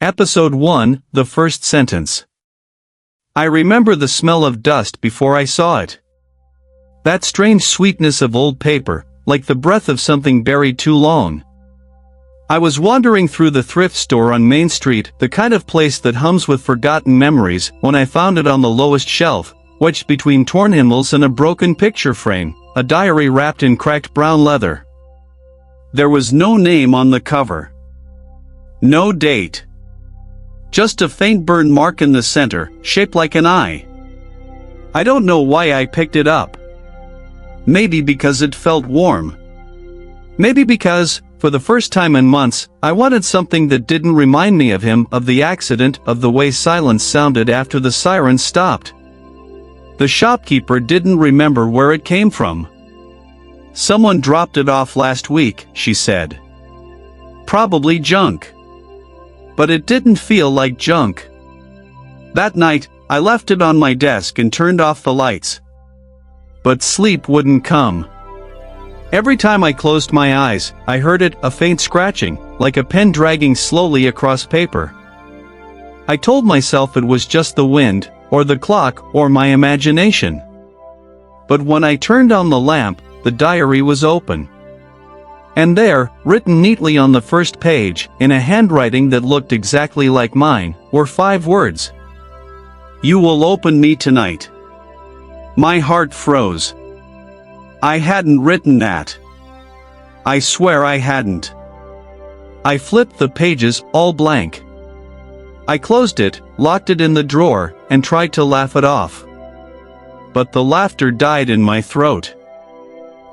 Episode 1, the first sentence. I remember the smell of dust before I saw it. That strange sweetness of old paper, like the breath of something buried too long. I was wandering through the thrift store on Main Street, the kind of place that hums with forgotten memories, when I found it on the lowest shelf, wedged between torn hymnals and a broken picture frame, a diary wrapped in cracked brown leather. There was no name on the cover. No date. Just a faint burn mark in the center, shaped like an eye. I don't know why I picked it up. Maybe because it felt warm. Maybe because, for the first time in months, I wanted something that didn't remind me of him, of the accident, of the way silence sounded after the siren stopped. The shopkeeper didn't remember where it came from. Someone dropped it off last week, she said. Probably junk. But it didn't feel like junk. That night, I left it on my desk and turned off the lights. But sleep wouldn't come. Every time I closed my eyes, I heard it, a faint scratching, like a pen dragging slowly across paper. I told myself it was just the wind, or the clock, or my imagination. But when I turned on the lamp, the diary was open. And there, written neatly on the first page, in a handwriting that looked exactly like mine, were 5 words. You will open me tonight. My heart froze. I hadn't written that. I swear I hadn't. I flipped the pages, all blank. I closed it, locked it in the drawer, and tried to laugh it off. But the laughter died in my throat.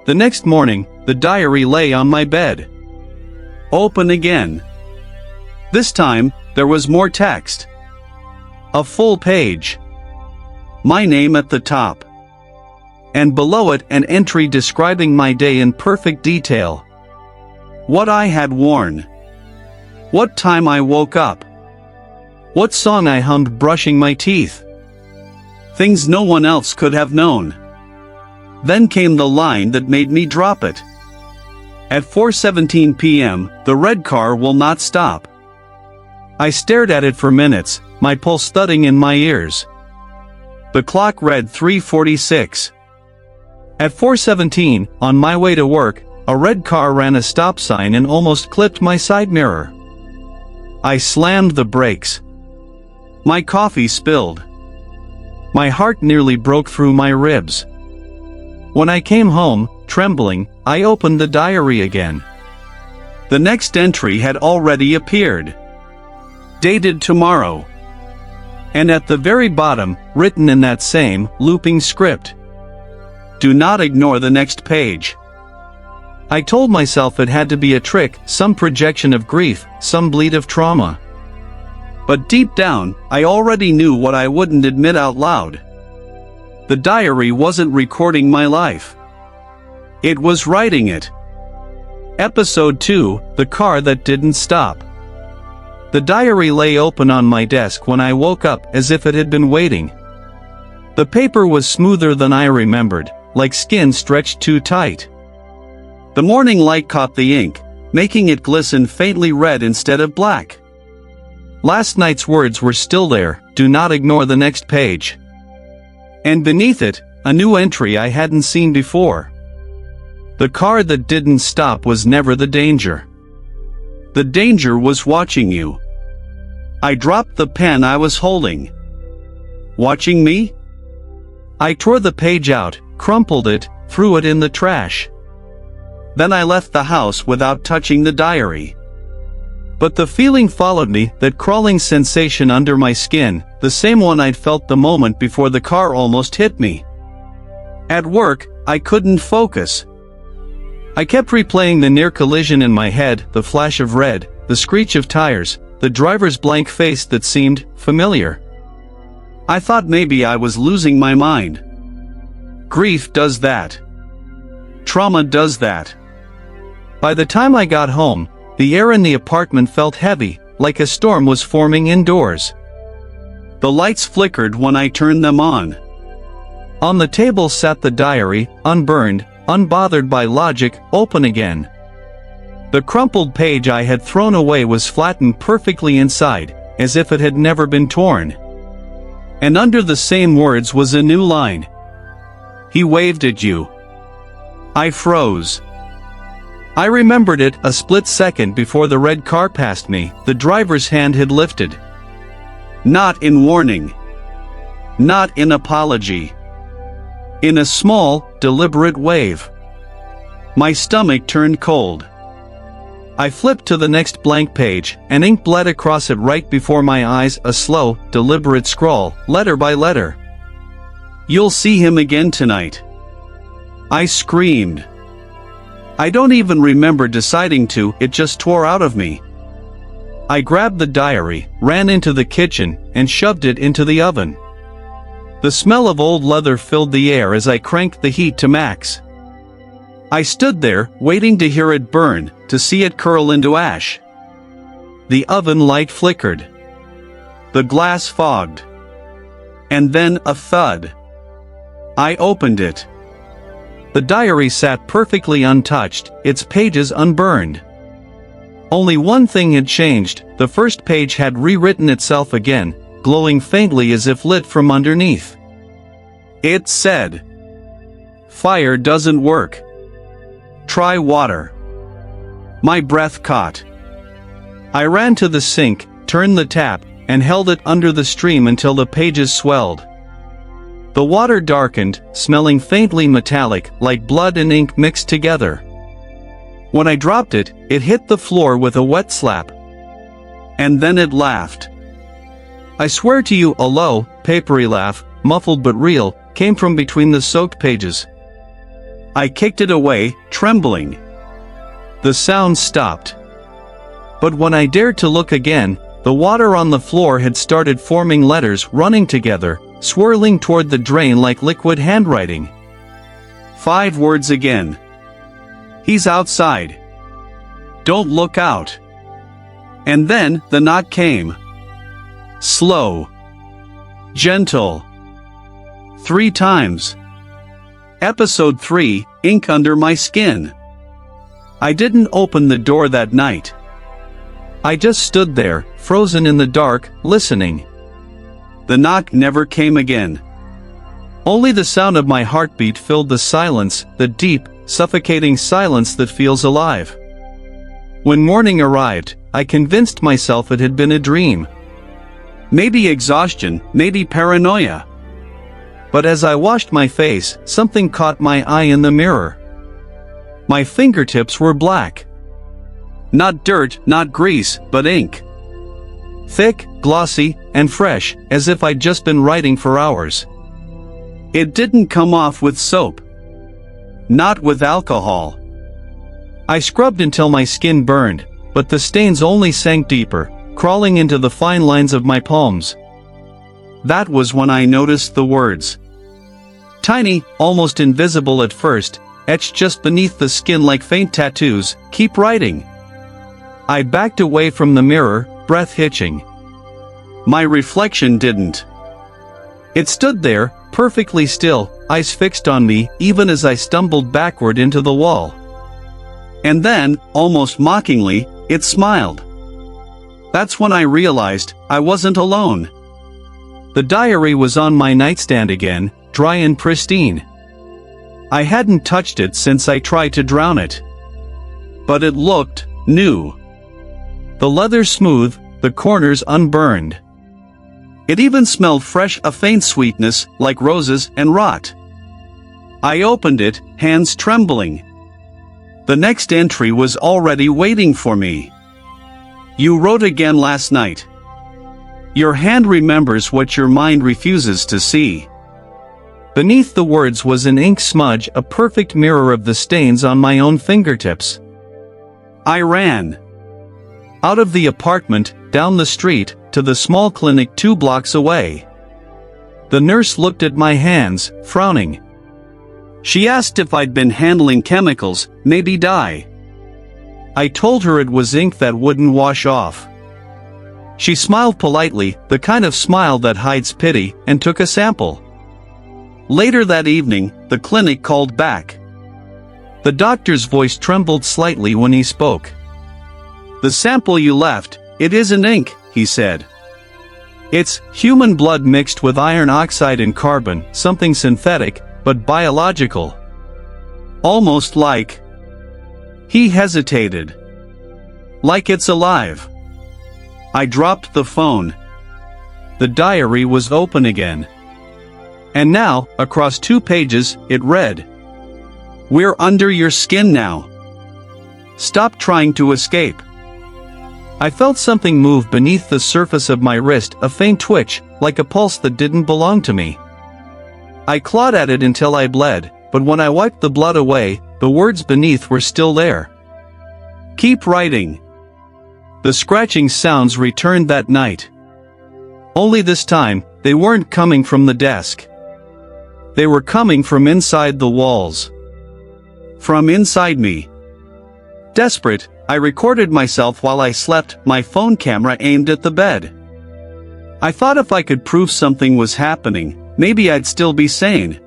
The next morning, the diary lay on my bed. Open again. This time, there was more text. A full page. My name at the top. And below it an entry describing my day in perfect detail. What I had worn. What time I woke up. What song I hummed brushing my teeth. Things no one else could have known. Then came the line that made me drop it. At 4:17 p.m., the red car will not stop. I stared at it for minutes, my pulse thudding in my ears. The clock read 3:46. At 4:17, on my way to work, a red car ran a stop sign and almost clipped my side mirror. I slammed the brakes. My coffee spilled. My heart nearly broke through my ribs. When I came home, trembling, I opened the diary again. The next entry had already appeared. Dated tomorrow. And at the very bottom, written in that same, looping script. Do not ignore the next page. I told myself it had to be a trick, some projection of grief, some bleed of trauma. But deep down, I already knew what I wouldn't admit out loud. The diary wasn't recording my life. It was writing it. Episode 2, The Car That Didn't Stop. The diary lay open on my desk when I woke up, as if it had been waiting. The paper was smoother than I remembered, like skin stretched too tight. The morning light caught the ink, making it glisten faintly red instead of black. Last night's words were still there, do not ignore the next page. And beneath it, a new entry I hadn't seen before. The car that didn't stop was never the danger. The danger was watching you. I dropped the pen I was holding. Watching me? I tore the page out, crumpled it, threw it in the trash. Then I left the house without touching the diary. But the feeling followed me, that crawling sensation under my skin, the same one I'd felt the moment before the car almost hit me. At work, I couldn't focus. I kept replaying the near collision in my head, the flash of red, the screech of tires, the driver's blank face that seemed familiar. I thought maybe I was losing my mind. Grief does that. Trauma does that. By the time I got home, the air in the apartment felt heavy, like a storm was forming indoors. The lights flickered when I turned them on. On the table sat the diary, unburned, unbothered by logic, open again. The crumpled page I had thrown away was flattened perfectly inside, as if it had never been torn. And under the same words was a new line. He waved at you. I froze. I remembered it a split second before the red car passed me. The driver's hand had lifted. Not in warning. Not in apology. In a small, deliberate wave. My stomach turned cold. I flipped to the next blank page, and ink bled across it right before my eyes, a slow, deliberate scrawl, letter by letter. You'll see him again tonight. I screamed. I don't even remember deciding to, it just tore out of me. I grabbed the diary, ran into the kitchen, and shoved it into the oven. The smell of old leather filled the air as I cranked the heat to max. I stood there, waiting to hear it burn, to see it curl into ash. The oven light flickered. The glass fogged. And then a thud. I opened it. The diary sat perfectly untouched, its pages unburned. Only one thing had changed. The first page had rewritten itself again, glowing faintly as if lit from underneath. It said, "Fire doesn't work. Try water." My breath caught. I ran to the sink, turned the tap, and held it under the stream until the pages swelled. The water darkened, smelling faintly metallic, like blood and ink mixed together. When I dropped it, it hit the floor with a wet slap. And then it laughed. I swear to you, a low, papery laugh, muffled but real, came from between the soaked pages. I kicked it away, trembling. The sound stopped. But when I dared to look again, the water on the floor had started forming letters running together, swirling toward the drain like liquid handwriting. 5 words again. He's outside. Don't look out. And then the knock came. Slow. Gentle. 3 times. Episode 3, Ink Under My Skin. I didn't open the door that night. I just stood there, frozen in the dark, listening. The knock never came again. Only the sound of my heartbeat filled the silence, the deep, suffocating silence that feels alive. When morning arrived, I convinced myself it had been a dream. Maybe exhaustion, maybe paranoia. But as I washed my face, something caught my eye in the mirror. My fingertips were black. Not dirt, not grease, but ink. Thick, glossy, and fresh, as if I'd just been writing for hours. It didn't come off with soap. Not with alcohol. I scrubbed until my skin burned, but the stains only sank deeper, crawling into the fine lines of my palms. That was when I noticed the words. Tiny, almost invisible at first, etched just beneath the skin like faint tattoos, "Keep writing." I backed away from the mirror, breath hitching. My reflection didn't. It stood there, perfectly still, eyes fixed on me, even as I stumbled backward into the wall. And then, almost mockingly, it smiled. That's when I realized I wasn't alone. The diary was on my nightstand again, dry and pristine. I hadn't touched it since I tried to drown it. But it looked new. The leather smooth, the corners unburned. It even smelled fresh, a faint sweetness, like roses and rot. I opened it, hands trembling. The next entry was already waiting for me. You wrote again last night. Your hand remembers what your mind refuses to see. Beneath the words was an ink smudge, a perfect mirror of the stains on my own fingertips. I ran. Out of the apartment, down the street, to the small clinic 2 blocks away. The nurse looked at my hands, frowning. She asked if I'd been handling chemicals, maybe dye. I told her it was ink that wouldn't wash off. She smiled politely, the kind of smile that hides pity, and took a sample. Later that evening, the clinic called back. The doctor's voice trembled slightly when he spoke. The sample you left, it isn't ink, he said. It's human blood mixed with iron oxide and carbon, something synthetic, but biological. Almost like. He hesitated. Like it's alive. I dropped the phone. The diary was open again. And now, across 2 pages, it read, "We're under your skin now. Stop trying to escape." I felt something move beneath the surface of my wrist, a faint twitch, like a pulse that didn't belong to me. I clawed at it until I bled, but when I wiped the blood away, the words beneath were still there. "Keep writing." The scratching sounds returned that night. Only this time, they weren't coming from the desk. They were coming from inside the walls. From inside me. Desperate, I recorded myself while I slept, my phone camera aimed at the bed. I thought if I could prove something was happening, maybe I'd still be sane.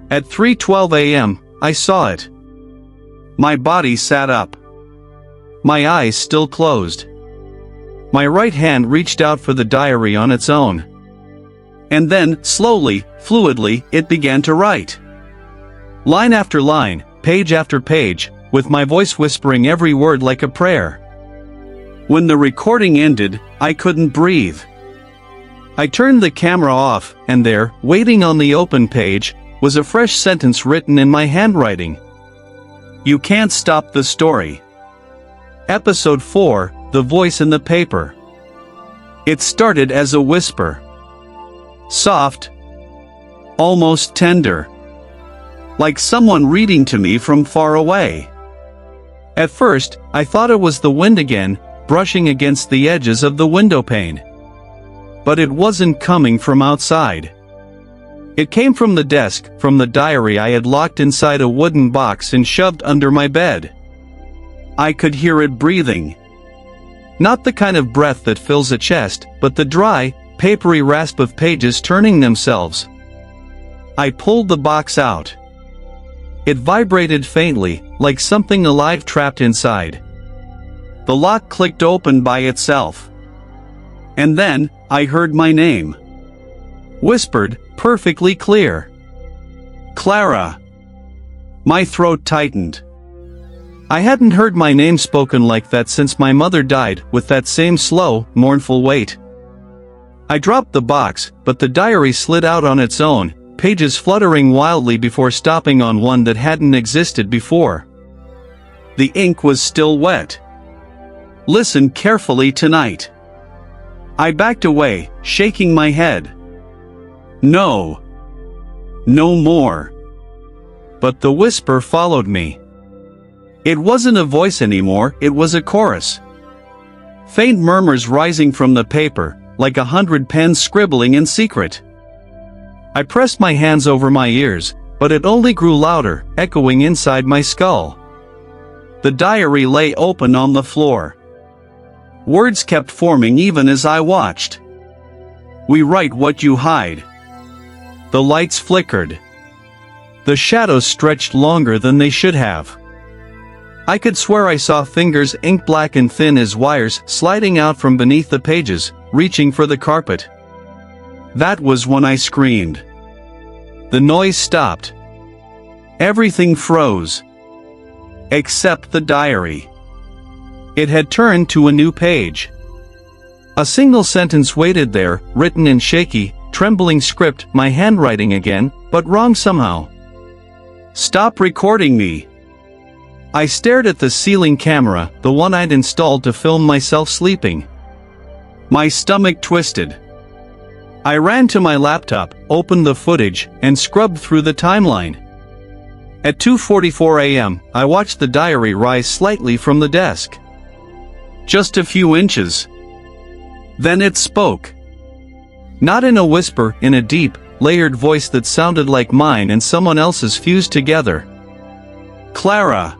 At 3:12 a.m., I saw it. My body sat up. My eyes still closed. My right hand reached out for the diary on its own. And then, slowly, fluidly, it began to write. Line after line, page after page, with my voice whispering every word like a prayer. When the recording ended, I couldn't breathe. I turned the camera off, and there, waiting on the open page, was a fresh sentence written in my handwriting. "You can't stop the story." Episode 4, The Voice in the Paper. It started as a whisper. Soft. Almost tender. Like someone reading to me from far away. At first, I thought it was the wind again, brushing against the edges of the window pane. But it wasn't coming from outside. It came from the desk, from the diary I had locked inside a wooden box and shoved under my bed. I could hear it breathing. Not the kind of breath that fills a chest, but the dry, papery rasp of pages turning themselves. I pulled the box out. It vibrated faintly, like something alive trapped inside. The lock clicked open by itself. And then, I heard my name. Whispered, perfectly clear. Clara. My throat tightened. I hadn't heard my name spoken like that since my mother died, with that same slow, mournful weight. I dropped the box, but the diary slid out on its own, pages fluttering wildly before stopping on one that hadn't existed before. The ink was still wet. Listen carefully tonight. I backed away, shaking my head. No. No more. But the whisper followed me. It wasn't a voice anymore, it was a chorus. Faint murmurs rising from the paper, like 100 pens scribbling in secret. I pressed my hands over my ears, but it only grew louder, echoing inside my skull. The diary lay open on the floor. Words kept forming even as I watched. We write what you hide. The lights flickered. The shadows stretched longer than they should have. I could swear I saw fingers ink black and thin as wires sliding out from beneath the pages, reaching for the carpet. That was when I screamed. The noise stopped. Everything froze. Except the diary. It had turned to a new page. A single sentence waited there, written in shaky, trembling script, my handwriting again, but wrong somehow. Stop recording me. I stared at the ceiling camera, the one I'd installed to film myself sleeping. My stomach twisted. I ran to my laptop, opened the footage, and scrubbed through the timeline. At 2:44 a.m., I watched the diary rise slightly from the desk. Just a few inches. Then it spoke. Not in a whisper, in a deep, layered voice that sounded like mine and someone else's fused together. Clara.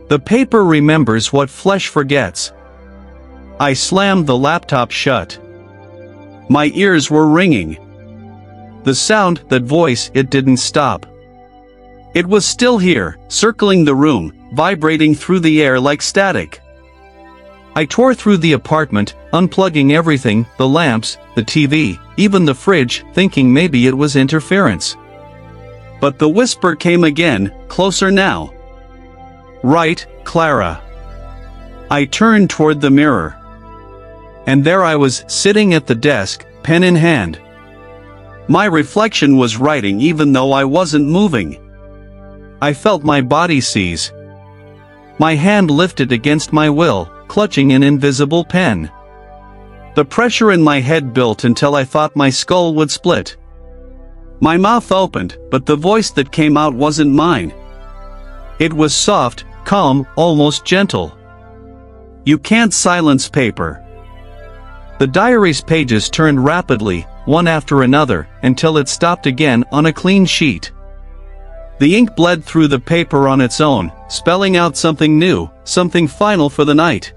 The paper remembers what flesh forgets. I slammed the laptop shut. My ears were ringing. The sound, that voice, it didn't stop. It was still here, circling the room, vibrating through the air like static. I tore through the apartment, unplugging everything, the lamps, the TV, even the fridge, thinking maybe it was interference. But the whisper came again, closer now. "Right, Clara." I turned toward the mirror. And there I was, sitting at the desk, pen in hand. My reflection was writing even though I wasn't moving. I felt my body seize. My hand lifted against my will, clutching an invisible pen. The pressure in my head built until I thought my skull would split. My mouth opened, but the voice that came out wasn't mine. It was soft, calm, almost gentle. "You can't silence paper." The diary's pages turned rapidly, one after another, until it stopped again on a clean sheet. The ink bled through the paper on its own, spelling out something new, something final for the night.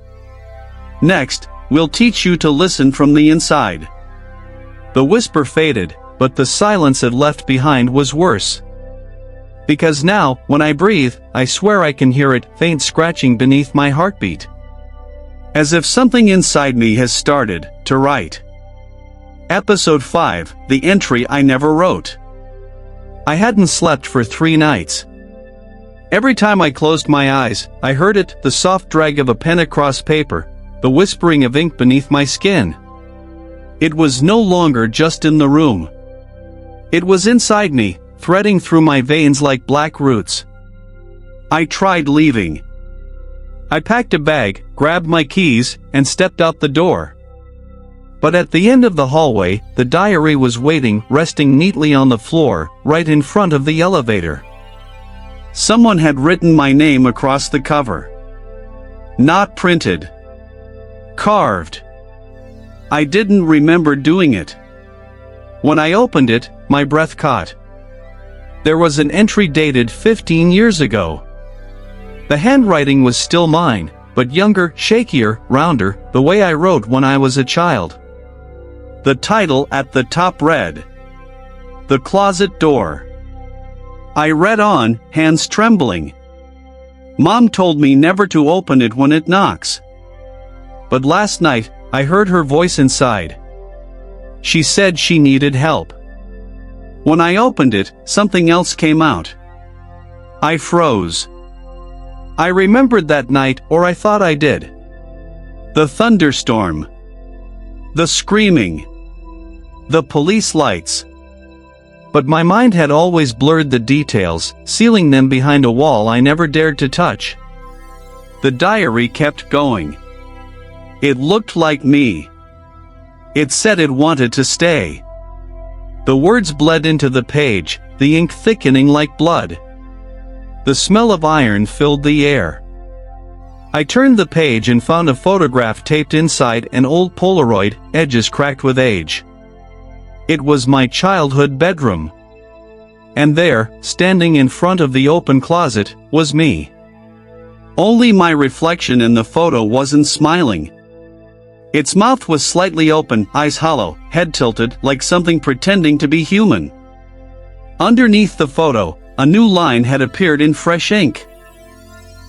"Next, we'll teach you to listen from the inside." The whisper faded, but the silence it left behind was worse. Because now, when I breathe, I swear I can hear it, faint scratching beneath my heartbeat. As if something inside me has started to write. Episode 5, the entry I never wrote. I hadn't slept for 3 nights. Every time I closed my eyes, I heard it, the soft drag of a pen across paper, the whispering of ink beneath my skin. It was no longer just in the room. It was inside me, threading through my veins like black roots. I tried leaving. I packed a bag, grabbed my keys, and stepped out the door. But at the end of the hallway, the diary was waiting, resting neatly on the floor, right in front of the elevator. Someone had written my name across the cover. Not printed. Carved. I didn't remember doing it. When I opened it, my breath caught. There was an entry dated 15 years ago. The handwriting was still mine, but younger, shakier, rounder, the way I wrote when I was a child. The title at the top read, "The Closet Door." I read on, hands trembling. Mom told me never to open it when it knocks. But last night, I heard her voice inside. She said she needed help. When I opened it, something else came out. I froze. I remembered that night, or I thought I did. The thunderstorm. The screaming. The police lights. But my mind had always blurred the details, sealing them behind a wall I never dared to touch. The diary kept going. It looked like me. It said it wanted to stay. The words bled into the page, the ink thickening like blood. The smell of iron filled the air. I turned the page and found a photograph taped inside an old Polaroid, edges cracked with age. It was my childhood bedroom. And there, standing in front of the open closet, was me. Only my reflection in the photo wasn't smiling. Its mouth was slightly open, eyes hollow, head tilted, like something pretending to be human. Underneath the photo, a new line had appeared in fresh ink.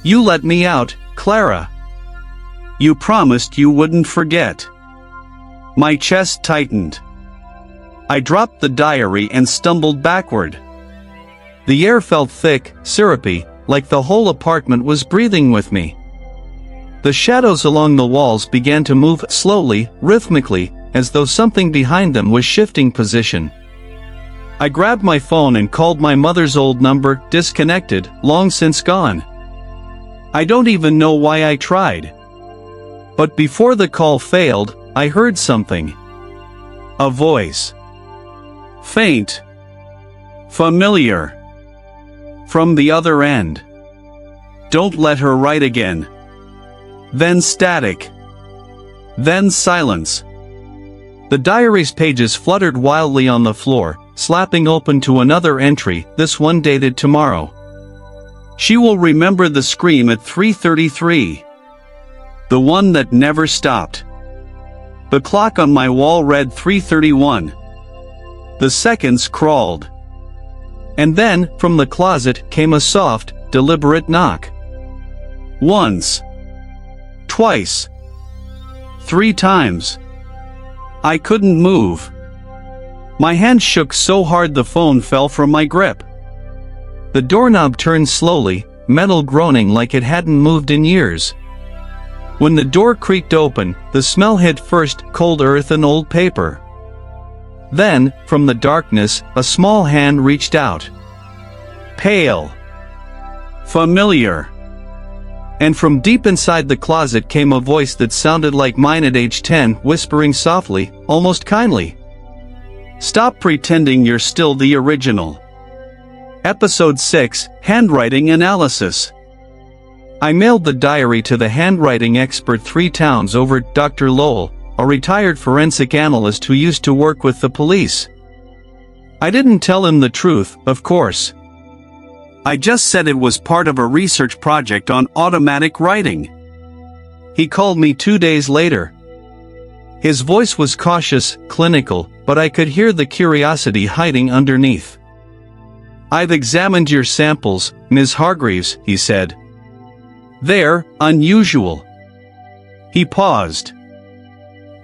"You let me out, Clara. You promised you wouldn't forget." My chest tightened. I dropped the diary and stumbled backward. The air felt thick, syrupy, like the whole apartment was breathing with me. The shadows along the walls began to move slowly, rhythmically, as though something behind them was shifting position. I grabbed my phone and called my mother's old number, disconnected, long since gone. I don't even know why I tried. But before the call failed, I heard something. A voice. Faint. Familiar. From the other end. "Don't let her write again." Then static. Then silence. The diary's pages fluttered wildly on the floor, slapping open to another entry, this one dated tomorrow. She will remember the scream at 3:33. The one that never stopped. The clock on my wall read 3:31. The seconds crawled. And then, from the closet, came a soft, deliberate knock. Once. Twice. 3 times. I couldn't move. My hand shook so hard the phone fell from my grip. The doorknob turned slowly, metal groaning like it hadn't moved in years. When the door creaked open, the smell hit first cold earth and old paper. Then, from the darkness, a small hand reached out. Pale. Familiar. And from deep inside the closet came a voice that sounded like mine at age 10, whispering softly, almost kindly. Stop pretending you're still the original. Episode 6, Handwriting Analysis. I mailed the diary to the handwriting expert 3 towns over, Dr. Lowell, a retired forensic analyst who used to work with the police. I didn't tell him the truth, of course. I just said it was part of a research project on automatic writing. He called me 2 days later. His voice was cautious, clinical, but I could hear the curiosity hiding underneath. I've examined your samples, Ms. Hargraves, he said. They're unusual. He paused.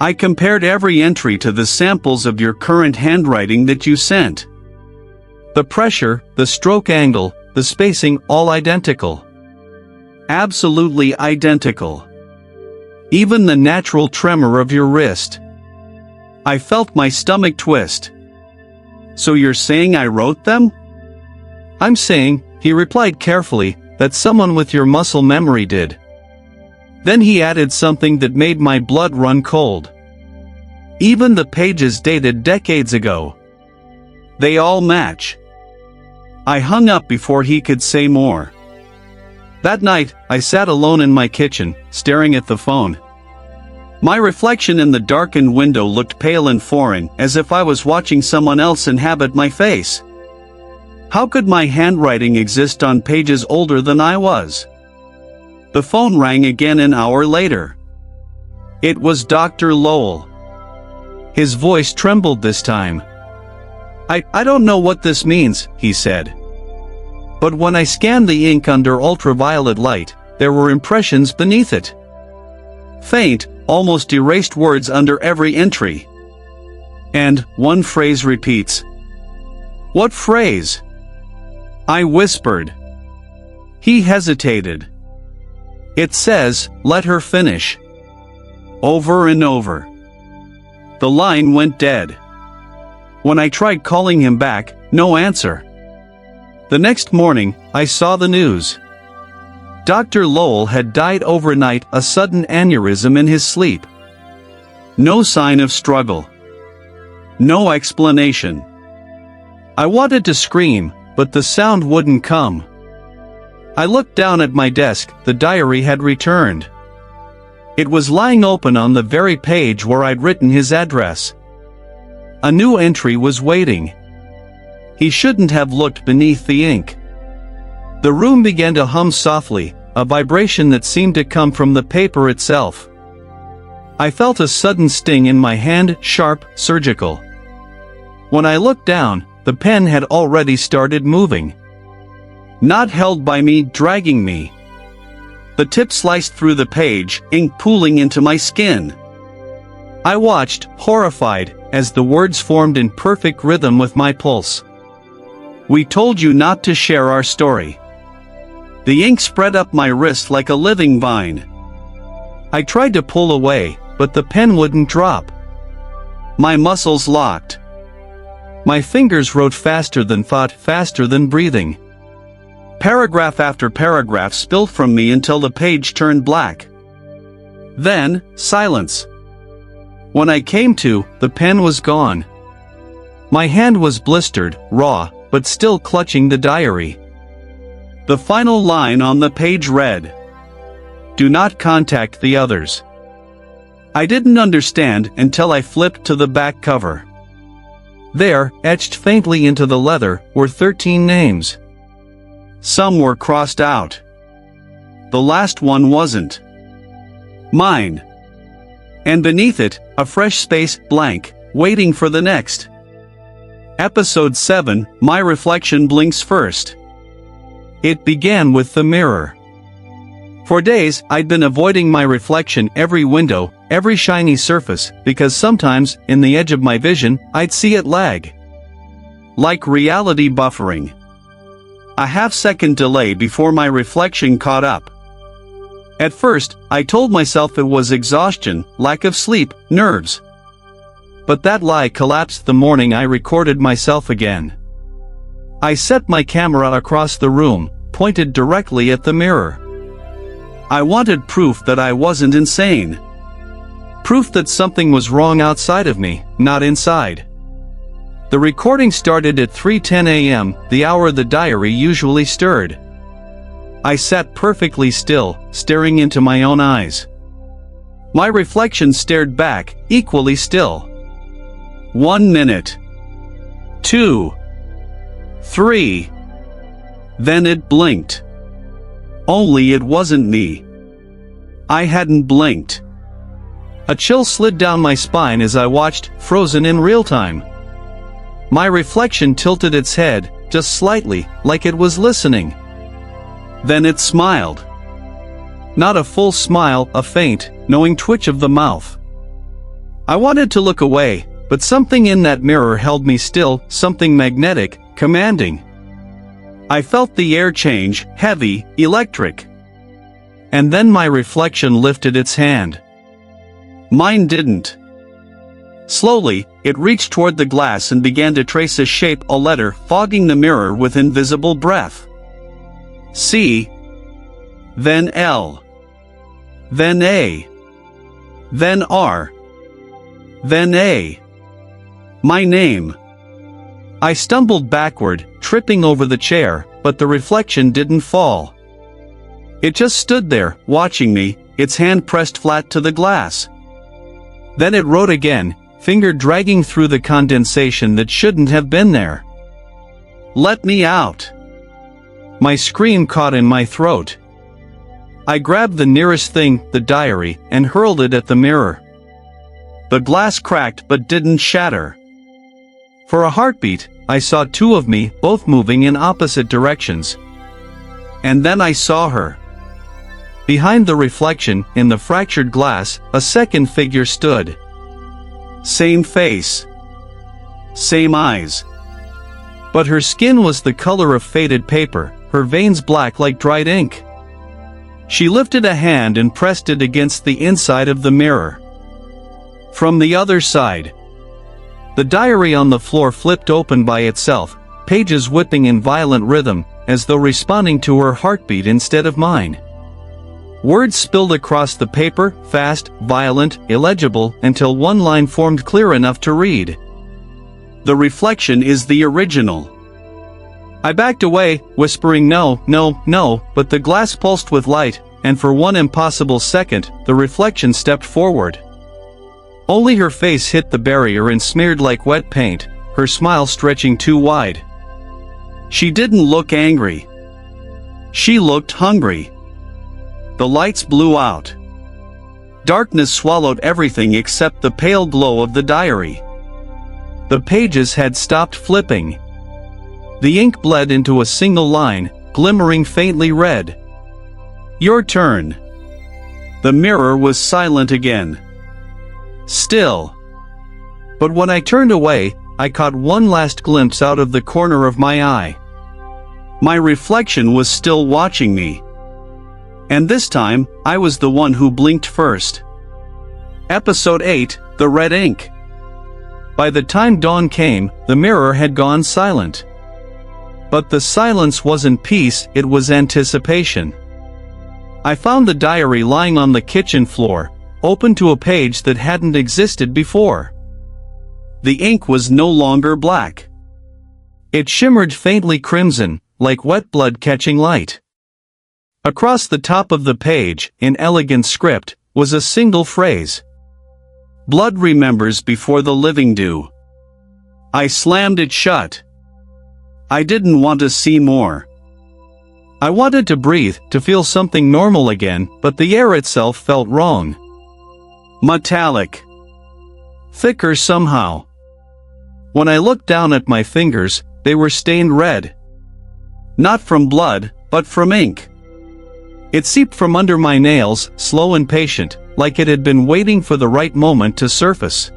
I compared every entry to the samples of your current handwriting that you sent. The pressure, the stroke angle, the spacing, all identical. Absolutely identical. Even the natural tremor of your wrist. I felt my stomach twist. So you're saying I wrote them? I'm saying, he replied carefully, that someone with your muscle memory did. Then he added something that made my blood run cold. Even the pages dated decades ago. They all match. I hung up before he could say more. That night, I sat alone in my kitchen, staring at the phone. My reflection in the darkened window looked pale and foreign, as if I was watching someone else inhabit my face. How could my handwriting exist on pages older than I was? The phone rang again an hour later. It was Dr. Lowell. His voice trembled this time. I don't know what this means, he said. But when I scanned the ink under ultraviolet light, there were impressions beneath it. Faint, almost erased words under every entry. And one phrase repeats. What phrase? I whispered. He hesitated. It says, let her finish. Over and over. The line went dead. When I tried calling him back, no answer. The next morning, I saw the news. Dr. Lowell had died overnight, a sudden aneurysm in his sleep. No sign of struggle. No explanation. I wanted to scream, but the sound wouldn't come. I looked down at my desk, the diary had returned. It was lying open on the very page where I'd written his address. A new entry was waiting. He shouldn't have looked beneath the ink. The room began to hum softly, a vibration that seemed to come from the paper itself. I felt a sudden sting in my hand, sharp, surgical. When I looked down, the pen had already started moving. Not held by me, dragging me. The tip sliced through the page, ink pooling into my skin. I watched, horrified, as the words formed in perfect rhythm with my pulse. We told you not to share our story. The ink spread up my wrist like a living vine. I tried to pull away, but the pen wouldn't drop. My muscles locked. My fingers wrote faster than thought, faster than breathing. Paragraph after paragraph spilled from me until the page turned black. Then, silence. When I came to, the pen was gone. My hand was blistered, raw, but still clutching the diary. The final line on the page read, "Do not contact the others." I didn't understand until I flipped to the back cover. There, etched faintly into the leather, were 13 names. Some were crossed out. The last one wasn't. Mine. And beneath it, a fresh space, blank, waiting for the next. Episode 7, My Reflection Blinks First. It began with the mirror. For days, I'd been avoiding my reflection, every window, every shiny surface, because sometimes, in the edge of my vision, I'd see it lag. Like reality buffering. A half-second delay before my reflection caught up. At first, I told myself it was exhaustion, lack of sleep, nerves. But that lie collapsed the morning I recorded myself again. I set my camera across the room, pointed directly at the mirror. I wanted proof that I wasn't insane. Proof that something was wrong outside of me, not inside. The recording started at 3:10 a.m., the hour the diary usually stirred. I sat perfectly still, staring into my own eyes. My reflection stared back, equally still. 1 minute. 2. 3. Then it blinked. Only it wasn't me. I hadn't blinked. A chill slid down my spine as I watched, frozen in real time. My reflection tilted its head, just slightly, like it was listening. Then it smiled. Not a full smile, a faint, knowing twitch of the mouth. I wanted to look away, but something in that mirror held me still, something magnetic, commanding. I felt the air change, heavy, electric. And then my reflection lifted its hand. Mine didn't. Slowly, it reached toward the glass and began to trace a shape, a letter, fogging the mirror with invisible breath. C. Then L. Then A. Then R. Then A. My name. I stumbled backward, tripping over the chair, but the reflection didn't fall. It just stood there, watching me, its hand pressed flat to the glass. Then it wrote again, finger dragging through the condensation that shouldn't have been there. Let me out. My scream caught in my throat. I grabbed the nearest thing, the diary, and hurled it at the mirror. The glass cracked but didn't shatter. For a heartbeat, I saw two of me, both moving in opposite directions. And then I saw her. Behind the reflection, in the fractured glass, a second figure stood. Same face. Same eyes. But her skin was the color of faded paper, her veins black like dried ink. She lifted a hand and pressed it against the inside of the mirror. From the other side. The diary on the floor flipped open by itself, pages whipping in violent rhythm, as though responding to her heartbeat instead of mine. Words spilled across the paper, fast, violent, illegible, until one line formed clear enough to read. The reflection is the original. I backed away, whispering no, no, no, but the glass pulsed with light, and for one impossible second, the reflection stepped forward. Only her face hit the barrier and smeared like wet paint, her smile stretching too wide. She didn't look angry. She looked hungry. The lights blew out. Darkness swallowed everything except the pale glow of the diary. The pages had stopped flipping. The ink bled into a single line, glimmering faintly red. Your turn. The mirror was silent again. Still. But when I turned away, I caught one last glimpse out of the corner of my eye. My reflection was still watching me. And this time, I was the one who blinked first. Episode 8, The Red Ink. By the time dawn came, the mirror had gone silent. But the silence wasn't peace, it was anticipation. I found the diary lying on the kitchen floor, open to a page that hadn't existed before. The ink was no longer black. It shimmered faintly crimson, like wet blood catching light. Across the top of the page, in elegant script, was a single phrase. Blood remembers before the living do. I slammed it shut. I didn't want to see more. I wanted to breathe, to feel something normal again, but the air itself felt wrong. Metallic. Thicker somehow. When I looked down at my fingers, they were stained red. Not from blood, but from ink. It seeped from under my nails, slow and patient, like it had been waiting for the right moment to surface.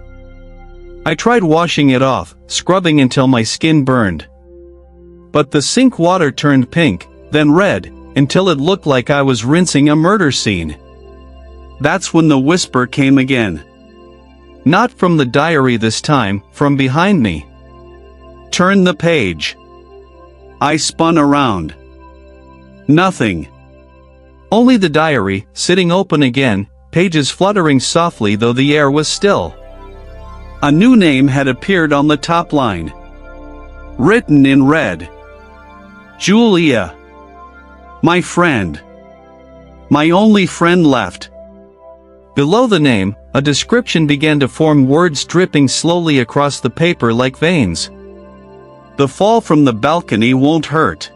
I tried washing it off, scrubbing until my skin burned. But the sink water turned pink, then red, until it looked like I was rinsing a murder scene. That's when the whisper came again. Not from the diary this time, from behind me. "Turn the page." I spun around. Nothing. Only the diary, sitting open again, pages fluttering softly though the air was still. A new name had appeared on the top line. Written in red. Julia. My friend. My only friend left. Below the name, a description began to form, words dripping slowly across the paper like veins. "The fall from the balcony won't hurt.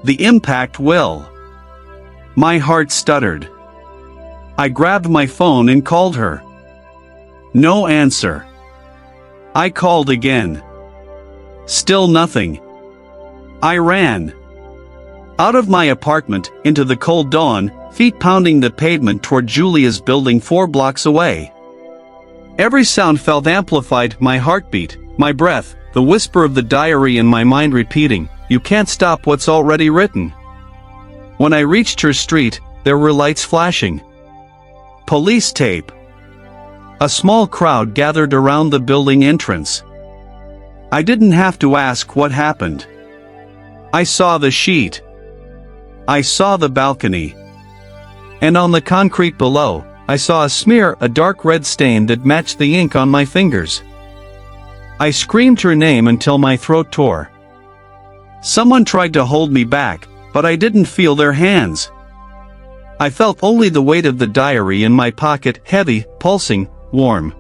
The impact will." My heart stuttered. I grabbed my phone and called her. No answer. I called again. Still nothing. I ran out of my apartment, into the cold dawn, feet pounding the pavement toward Julia's building 4 blocks away. Every sound felt amplified, my heartbeat, my breath, the whisper of the diary in my mind repeating, "You can't stop what's already written." When I reached her street, there were lights flashing. Police tape. A small crowd gathered around the building entrance. I didn't have to ask what happened. I saw the sheet. I saw the balcony. And on the concrete below, I saw a smear, a dark red stain that matched the ink on my fingers. I screamed her name until my throat tore. Someone tried to hold me back, but I didn't feel their hands. I felt only the weight of the diary in my pocket, heavy, pulsing, warm.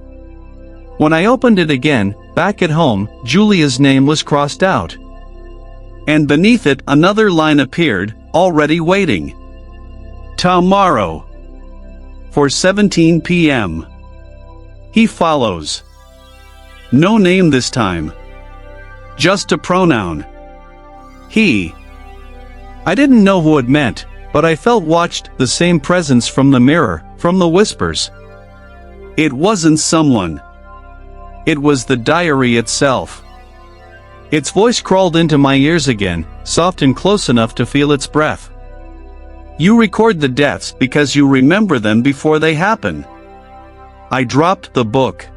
When I opened it again, back at home, Julia's name was crossed out. And beneath it another line appeared, already waiting. Tomorrow. For 17 p.m. He follows. No name this time. Just a pronoun. He. I didn't know who it meant, but I felt watched, the same presence from the mirror, from the whispers. It wasn't someone. It was the diary itself. Its voice crawled into my ears again, soft and close enough to feel its breath. "You record the deaths because you remember them before they happen." I dropped the book.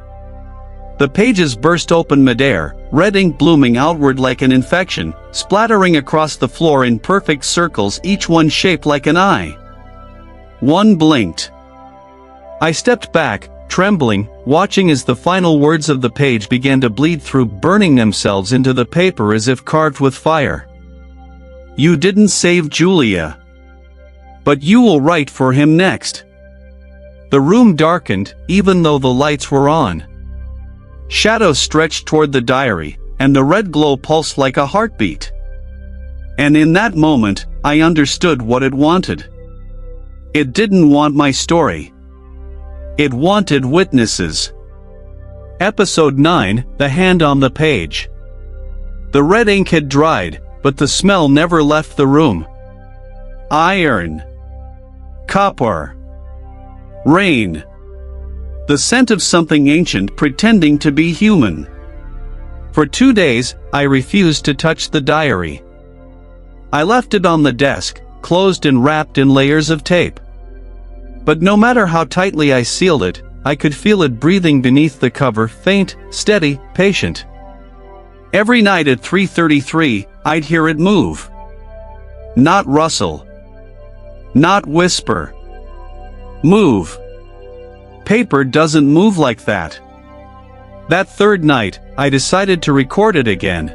The pages burst open midair, red ink blooming outward like an infection, splattering across the floor in perfect circles, each one shaped like an eye. One blinked. I stepped back, trembling, watching as the final words of the page began to bleed through, burning themselves into the paper as if carved with fire. "You didn't save Julia. But you will write for him next." The room darkened, even though the lights were on. Shadows stretched toward the diary, and the red glow pulsed like a heartbeat. And in that moment, I understood what it wanted. It didn't want my story. It wanted witnesses. Episode 9, The Hand on the Page. The red ink had dried, but the smell never left the room. Iron. Copper. Rain. The scent of something ancient pretending to be human. For 2 days, I refused to touch the diary. I left it on the desk, closed and wrapped in layers of tape. But no matter how tightly I sealed it, I could feel it breathing beneath the cover, faint, steady, patient. Every night at 3:33, I'd hear it move. Not rustle. Not whisper. Move. Paper doesn't move like that. That third night, I decided to record it again.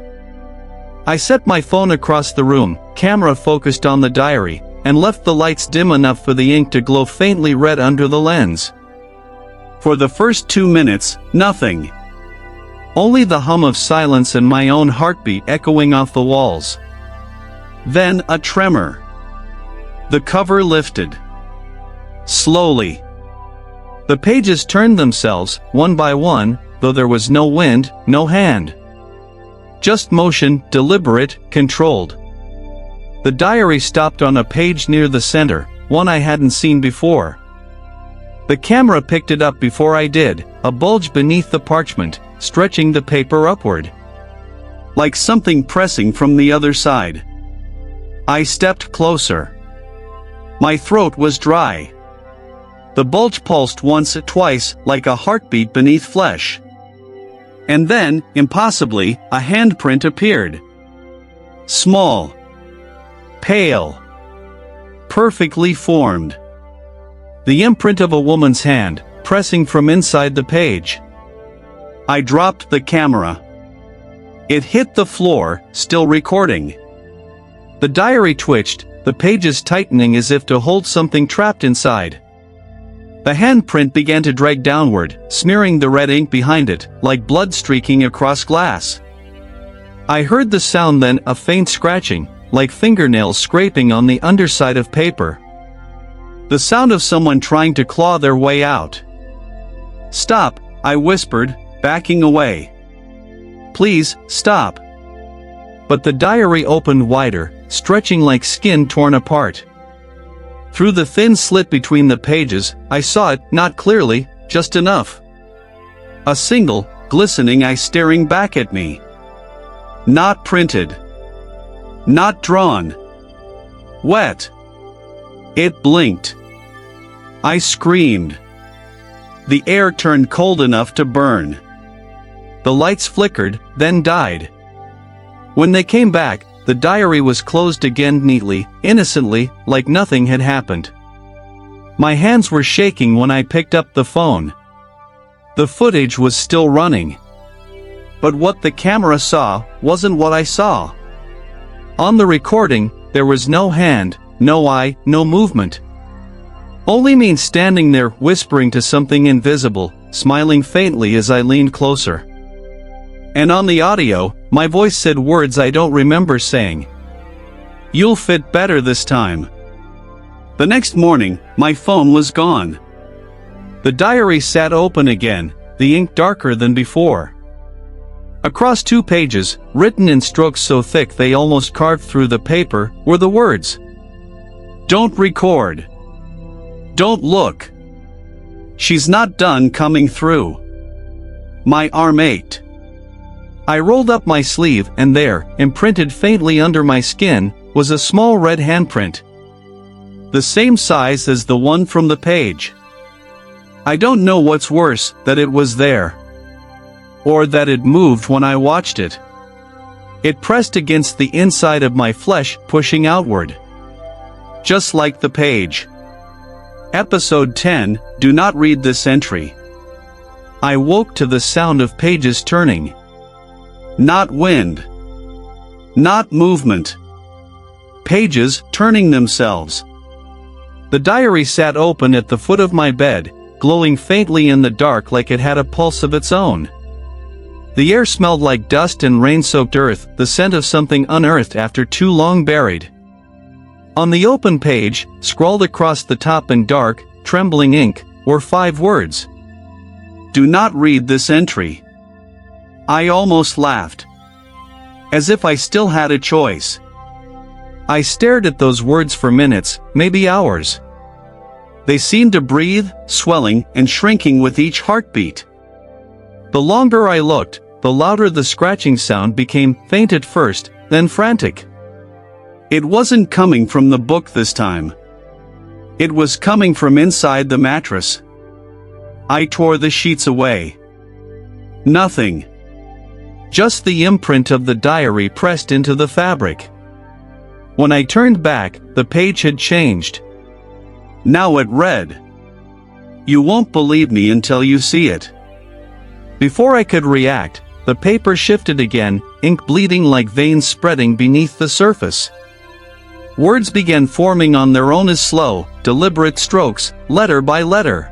I set my phone across the room, camera focused on the diary, and left the lights dim enough for the ink to glow faintly red under the lens. For the first 2 minutes, nothing. Only the hum of silence and my own heartbeat echoing off the walls. Then a tremor. The cover lifted. Slowly. The pages turned themselves, one by one, though there was no wind, no hand. Just motion, deliberate, controlled. The diary stopped on a page near the center, one I hadn't seen before. The camera picked it up before I did, a bulge beneath the parchment, stretching the paper upward. Like something pressing from the other side. I stepped closer. My throat was dry. The bulge pulsed once or twice, like a heartbeat beneath flesh. And then, impossibly, a handprint appeared. Small. Pale. Perfectly formed. The imprint of a woman's hand, pressing from inside the page. I dropped the camera. It hit the floor, still recording. The diary twitched, the pages tightening as if to hold something trapped inside. The handprint began to drag downward, smearing the red ink behind it, like blood streaking across glass. I heard the sound then, a faint scratching, like fingernails scraping on the underside of paper. The sound of someone trying to claw their way out. "Stop," I whispered, backing away. "Please, stop." But the diary opened wider, stretching like skin torn apart. Through the thin slit between the pages, I saw it, not clearly, just enough. A single, glistening eye staring back at me. Not printed. Not drawn. Wet. It blinked. I screamed. The air turned cold enough to burn. The lights flickered, then died. When they came back, the diary was closed again neatly, innocently, like nothing had happened. My hands were shaking when I picked up the phone. The footage was still running. But what the camera saw wasn't what I saw. On the recording, there was no hand, no eye, no movement. Only me standing there whispering to something invisible, smiling faintly as I leaned closer. And on the audio, my voice said words I don't remember saying. "You'll fit better this time." The next morning, my phone was gone. The diary sat open again, the ink darker than before. Across 2 pages, written in strokes so thick they almost carved through the paper, were the words. "Don't record. Don't look. She's not done coming through." My arm ached. I rolled up my sleeve and there, imprinted faintly under my skin, was a small red handprint. The same size as the one from the page. I don't know what's worse, that it was there. Or that it moved when I watched it. It pressed against the inside of my flesh, pushing outward. Just like the page. Episode 10, do not read this entry. I woke to the sound of pages turning. Not wind. Not movement. Pages turning themselves. The diary sat open at the foot of my bed, glowing faintly in the dark like it had a pulse of its own. The air smelled like dust and rain-soaked earth, the scent of something unearthed after too long buried. On the open page, scrawled across the top in dark, trembling ink, were 5 words. Do not read this entry. I almost laughed. As if I still had a choice. I stared at those words for minutes, maybe hours. They seemed to breathe, swelling and shrinking with each heartbeat. The longer I looked, the louder the scratching sound became, faint at first, then frantic. It wasn't coming from the book this time. It was coming from inside the mattress. I tore the sheets away. Nothing. Just the imprint of the diary pressed into the fabric. When I turned back, the page had changed. Now it read, "You won't believe me until you see it." Before I could react, the paper shifted again, ink bleeding like veins spreading beneath the surface. Words began forming on their own as slow, deliberate strokes, letter by letter.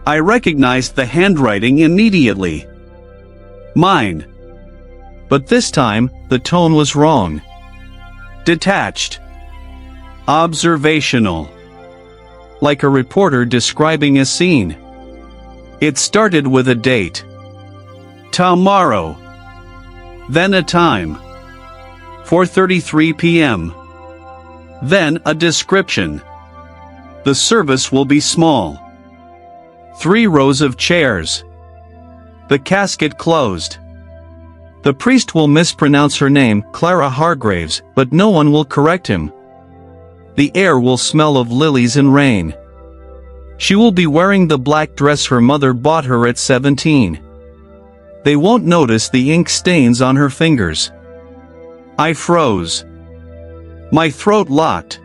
I recognized the handwriting immediately. Mine. But this time, the tone was wrong. Detached. Observational. Like a reporter describing a scene. It started with a date. Tomorrow. Then a time. 4:33 p.m. Then a description. The service will be small. 3 rows of chairs. The casket closed. The priest will mispronounce her name, Clara Hargraves, but no one will correct him. The air will smell of lilies and rain. She will be wearing the black dress her mother bought her at 17. They won't notice the ink stains on her fingers. I froze. My throat locked.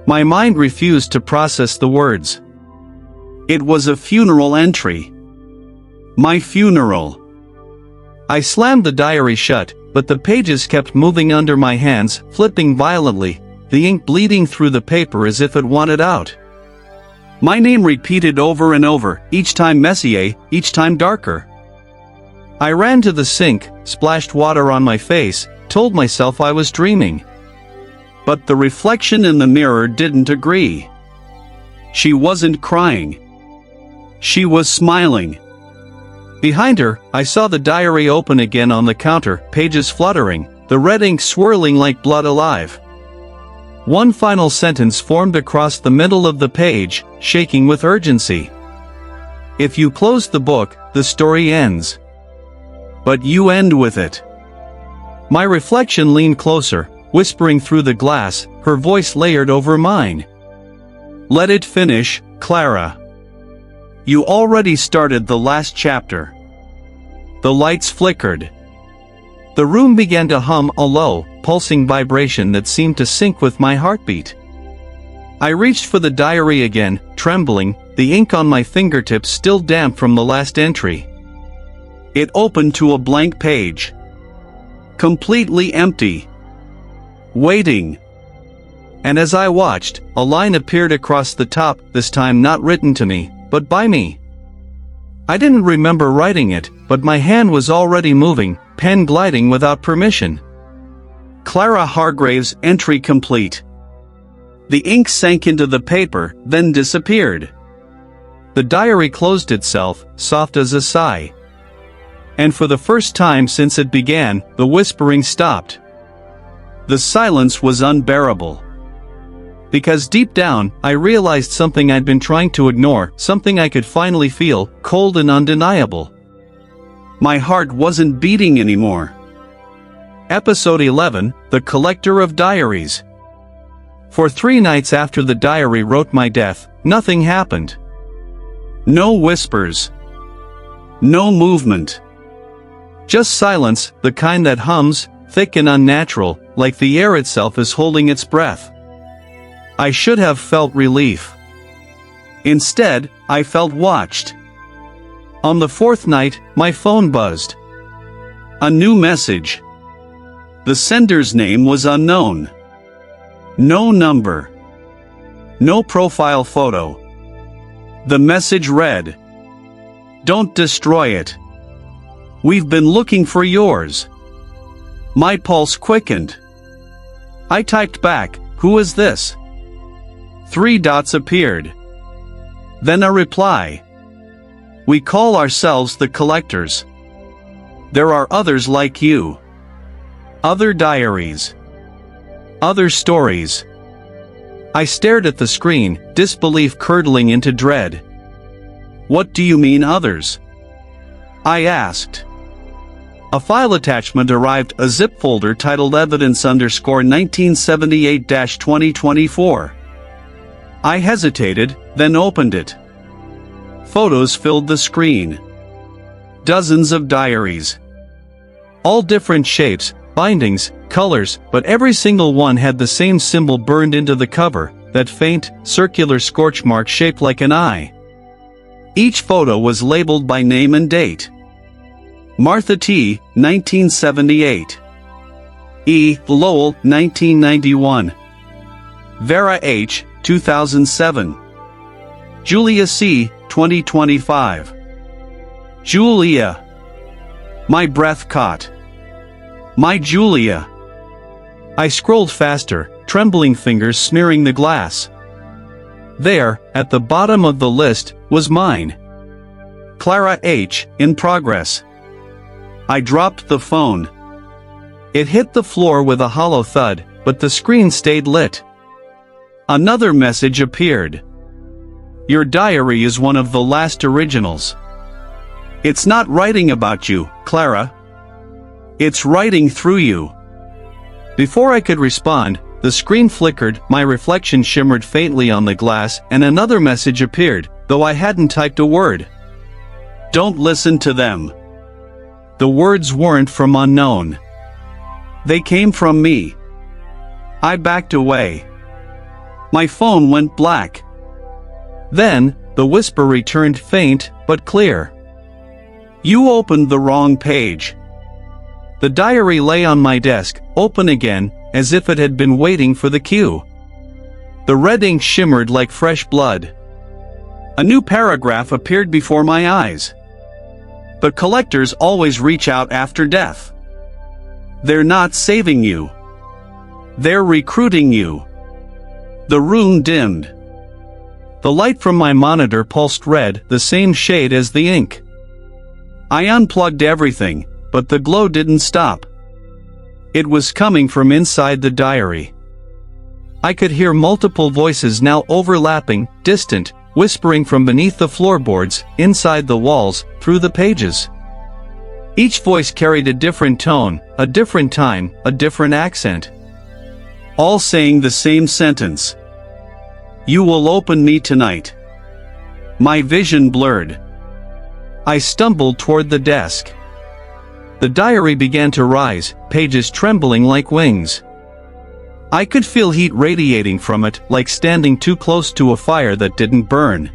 My mind refused to process the words. It was a funeral entry. My funeral. I slammed the diary shut, but the pages kept moving under my hands, flipping violently, the ink bleeding through the paper as if it wanted out. My name repeated over and over, each time Messier, each time darker. I ran to the sink, splashed water on my face, told myself I was dreaming. But the reflection in the mirror didn't agree. She wasn't crying. She was smiling. Behind her, I saw the diary open again on the counter, pages fluttering, the red ink swirling like blood alive. One final sentence formed across the middle of the page, shaking with urgency. If you close the book, the story ends. But you end with it. My reflection leaned closer, whispering through the glass, her voice layered over mine. Let it finish, Clara. You already started the last chapter. The lights flickered. The room began to hum a low, pulsing vibration that seemed to sync with my heartbeat. I reached for the diary again, trembling, the ink on my fingertips still damp from the last entry. It opened to a blank page. Completely empty. Waiting. And as I watched, a line appeared across the top, this time not written to me, but by me. I didn't remember writing it, but my hand was already moving, pen gliding without permission. Clara Hargraves, entry complete. The ink sank into the paper, then disappeared. The diary closed itself, soft as a sigh. And for the first time since it began, the whispering stopped. The silence was unbearable. Because deep down, I realized something I'd been trying to ignore, something I could finally feel, cold and undeniable. My heart wasn't beating anymore. Episode 11, The Collector of Diaries. For 3 nights after the diary wrote my death, nothing happened. No whispers. No movement. Just silence, the kind that hums, thick and unnatural, like the air itself is holding its breath. I should have felt relief. Instead, I felt watched. On the 4th night, my phone buzzed. A new message. The sender's name was unknown. No number. No profile photo. The message read, "Don't destroy it. We've been looking for yours." My pulse quickened. I typed back, "Who is this?" 3 dots appeared. Then a reply. "We call ourselves the Collectors. There are others like you. Other diaries. Other stories." I stared at the screen, disbelief curdling into dread. "What do you mean others?" I asked. A file attachment arrived, a zip folder titled Evidence_1978-2024. I hesitated, then opened it. Photos filled the screen. Dozens of diaries. All different shapes, bindings, colors, but every single one had the same symbol burned into the cover, that faint, circular scorch mark shaped like an eye. Each photo was labeled by name and date. Martha T., 1978. E. Lowell, 1991. Vera H., 2007. Julia C., 2025. Julia. My breath caught. My Julia. I scrolled faster, trembling fingers smearing the glass. There, at the bottom of the list, was mine. Clara H., in progress. I dropped the phone. It hit the floor with a hollow thud, but the screen stayed lit. Another message appeared. Your diary is one of the last originals. It's not writing about you, Clara. It's writing through you. Before I could respond, the screen flickered, my reflection shimmered faintly on the glass, and another message appeared, though I hadn't typed a word. Don't listen to them. The words weren't from unknown. They came from me. I backed away. My phone went black. Then, the whisper returned, faint but clear. You opened the wrong page. The diary lay on my desk, open again, as if it had been waiting for the cue. The red ink shimmered like fresh blood. A new paragraph appeared before my eyes. But collectors always reach out after death. They're not saving you. They're recruiting you. The room dimmed. The light from my monitor pulsed red, the same shade as the ink. I unplugged everything, but the glow didn't stop. It was coming from inside the diary. I could hear multiple voices now overlapping, distant, whispering from beneath the floorboards, inside the walls, through the pages. Each voice carried a different tone, a different time, a different accent. All saying the same sentence. You will open me tonight. My vision blurred. I stumbled toward the desk. The diary began to rise, pages trembling like wings. I could feel heat radiating from it, like standing too close to a fire that didn't burn.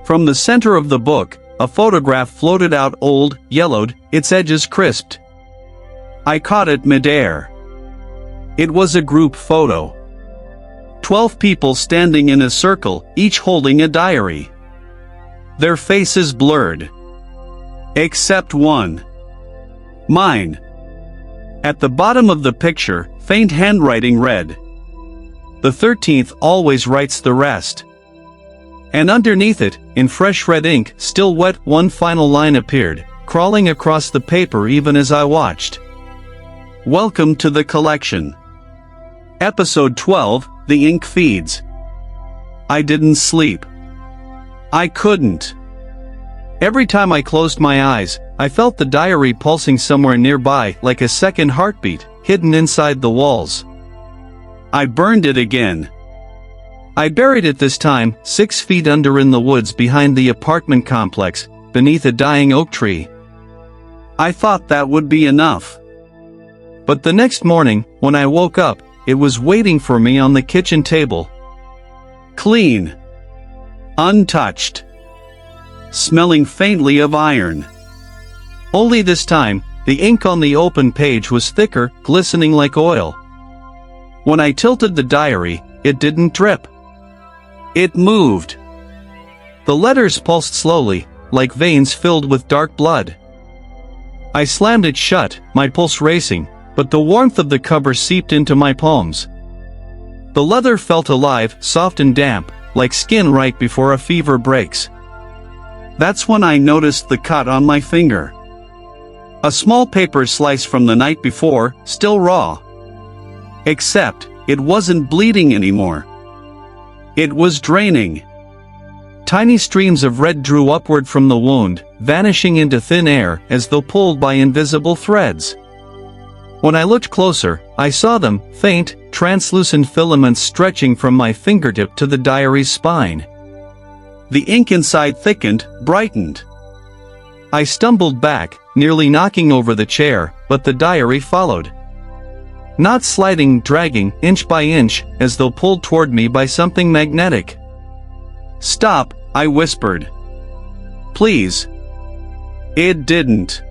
From the center of the book, a photograph floated out, old, yellowed, its edges crisped. I caught it midair. It was a group photo. 12 people standing in a circle, each holding a diary. Their faces blurred. Except one. Mine. At the bottom of the picture, faint handwriting read, "The 13th always writes the rest." And underneath it, in fresh red ink, still wet, one final line appeared, crawling across the paper even as I watched. Welcome to the collection. Episode 12, The Ink Feeds. I didn't sleep. I couldn't. Every time I closed my eyes, I felt the diary pulsing somewhere nearby, like a second heartbeat, hidden inside the walls. I burned it again. I buried it this time, 6 feet under in the woods behind the apartment complex, beneath a dying oak tree. I thought that would be enough. But the next morning, when I woke up, it was waiting for me on the kitchen table. Clean. Untouched. Smelling faintly of iron. Only this time, the ink on the open page was thicker, glistening like oil. When I tilted the diary, it didn't drip. It moved. The letters pulsed slowly, like veins filled with dark blood. I slammed it shut, my pulse racing, but the warmth of the cover seeped into my palms. The leather felt alive, soft and damp, like skin right before a fever breaks. That's when I noticed the cut on my finger. A small paper slice from the night before, still raw. Except, it wasn't bleeding anymore. It was draining. Tiny streams of red drew upward from the wound, vanishing into thin air as though pulled by invisible threads. When I looked closer, I saw them, faint, translucent filaments stretching from my fingertip to the diary's spine. The ink inside thickened, brightened. I stumbled back, nearly knocking over the chair, but the diary followed. Not sliding, dragging, inch by inch, as though pulled toward me by something magnetic. Stop, I whispered. Please. It didn't.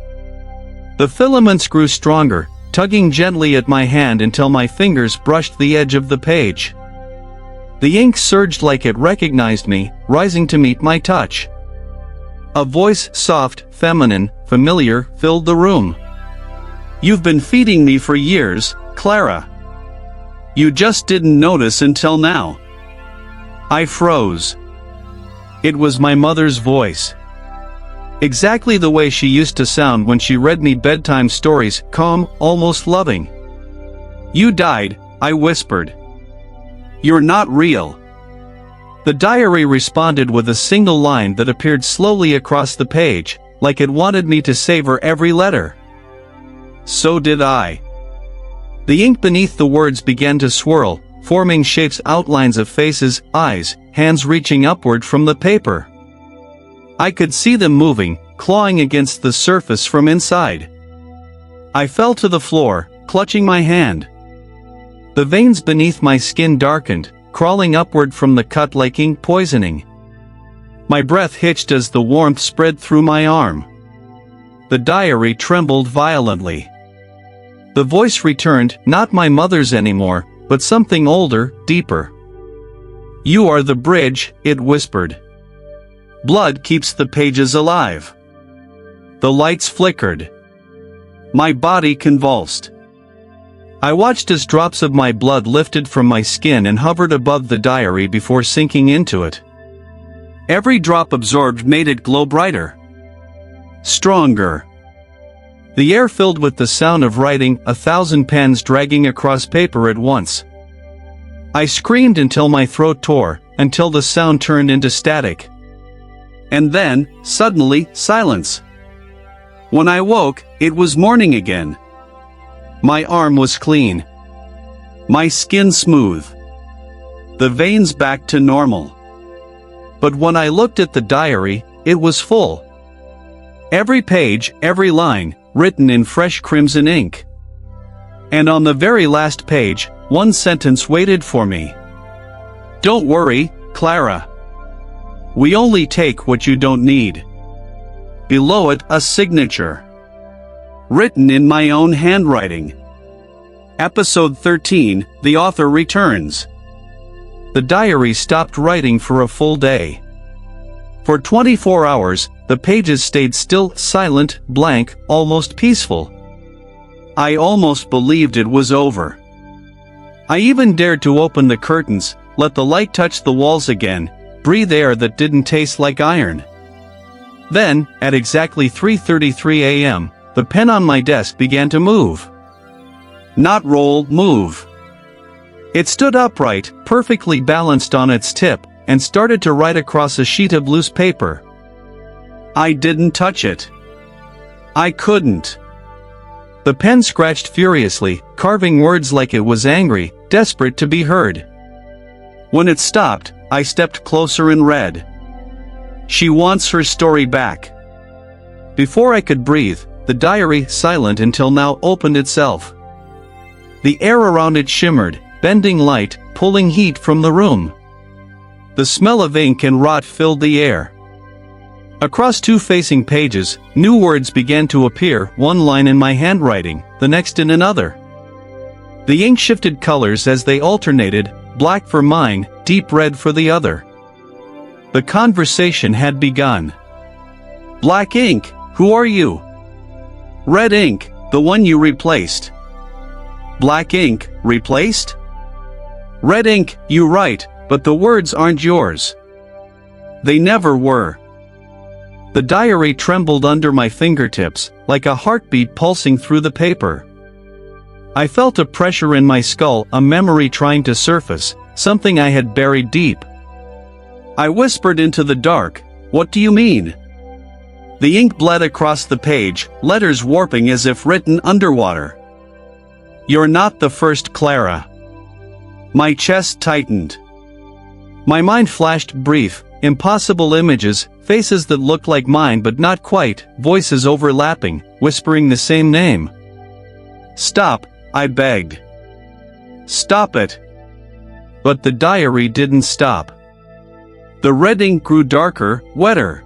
The filaments grew stronger, tugging gently at my hand until my fingers brushed the edge of the page. The ink surged like it recognized me, rising to meet my touch. A voice, soft, feminine, familiar, filled the room. You've been feeding me for years, Clara. You just didn't notice until now. I froze. It was my mother's voice. Exactly the way she used to sound when she read me bedtime stories, calm, almost loving. You died, I whispered. You're not real." The diary responded with a single line that appeared slowly across the page, like it wanted me to savor every letter. So did I. The ink beneath the words began to swirl, forming shapes, outlines of faces, eyes, hands reaching upward from the paper. I could see them moving, clawing against the surface from inside. I fell to the floor, clutching my hand. The veins beneath my skin darkened, crawling upward from the cut like ink poisoning. My breath hitched as the warmth spread through my arm. The diary trembled violently. The voice returned, not my mother's anymore, but something older, deeper. "You are the bridge," it whispered. "Blood keeps the pages alive." The lights flickered. My body convulsed. I watched as drops of my blood lifted from my skin and hovered above the diary before sinking into it. Every drop absorbed made it glow brighter. Stronger. The air filled with the sound of writing, 1,000 pens dragging across paper at once. I screamed until my throat tore, until the sound turned into static. And then, suddenly, silence. When I woke, it was morning again. My arm was clean. My skin smooth. The veins back to normal. But when I looked at the diary, it was full. Every page, every line, written in fresh crimson ink. And on the very last page, one sentence waited for me. "Don't worry, Clara. We only take what you don't need." Below it, a signature. Written in my own handwriting. Episode 13, the author returns. The diary stopped writing for a full day. For 24 hours, the pages stayed still, silent, blank, almost peaceful. I almost believed it was over. I even dared to open the curtains, let the light touch the walls again, breathe air that didn't taste like iron. Then, at exactly 3:33 a.m., the pen on my desk began to move. Not roll, move. It stood upright, perfectly balanced on its tip, and started to write across a sheet of loose paper. I didn't touch it. I couldn't. The pen scratched furiously, carving words like it was angry, desperate to be heard. When it stopped, I stepped closer and read. "She wants her story back." Before I could breathe, the diary, silent until now, opened itself. The air around it shimmered, bending light, pulling heat from the room. The smell of ink and rot filled the air. Across two facing pages, new words began to appear, one line in my handwriting, the next in another. The ink shifted colors as they alternated, black for mine, deep red for the other. The conversation had begun. "Black ink, who are you?" "Red ink, the one you replaced." "Black ink, replaced?" "Red ink, you write, but the words aren't yours." They never were. The diary trembled under my fingertips, like a heartbeat pulsing through the paper. I felt a pressure in my skull, a memory trying to surface, something I had buried deep. I whispered into the dark, "What do you mean?" The ink bled across the page, letters warping as if written underwater. "You're not the first, Clara." My chest tightened. My mind flashed brief, impossible images, faces that looked like mine but not quite, voices overlapping, whispering the same name. "Stop," I begged. "Stop it." But the diary didn't stop. The red ink grew darker, wetter.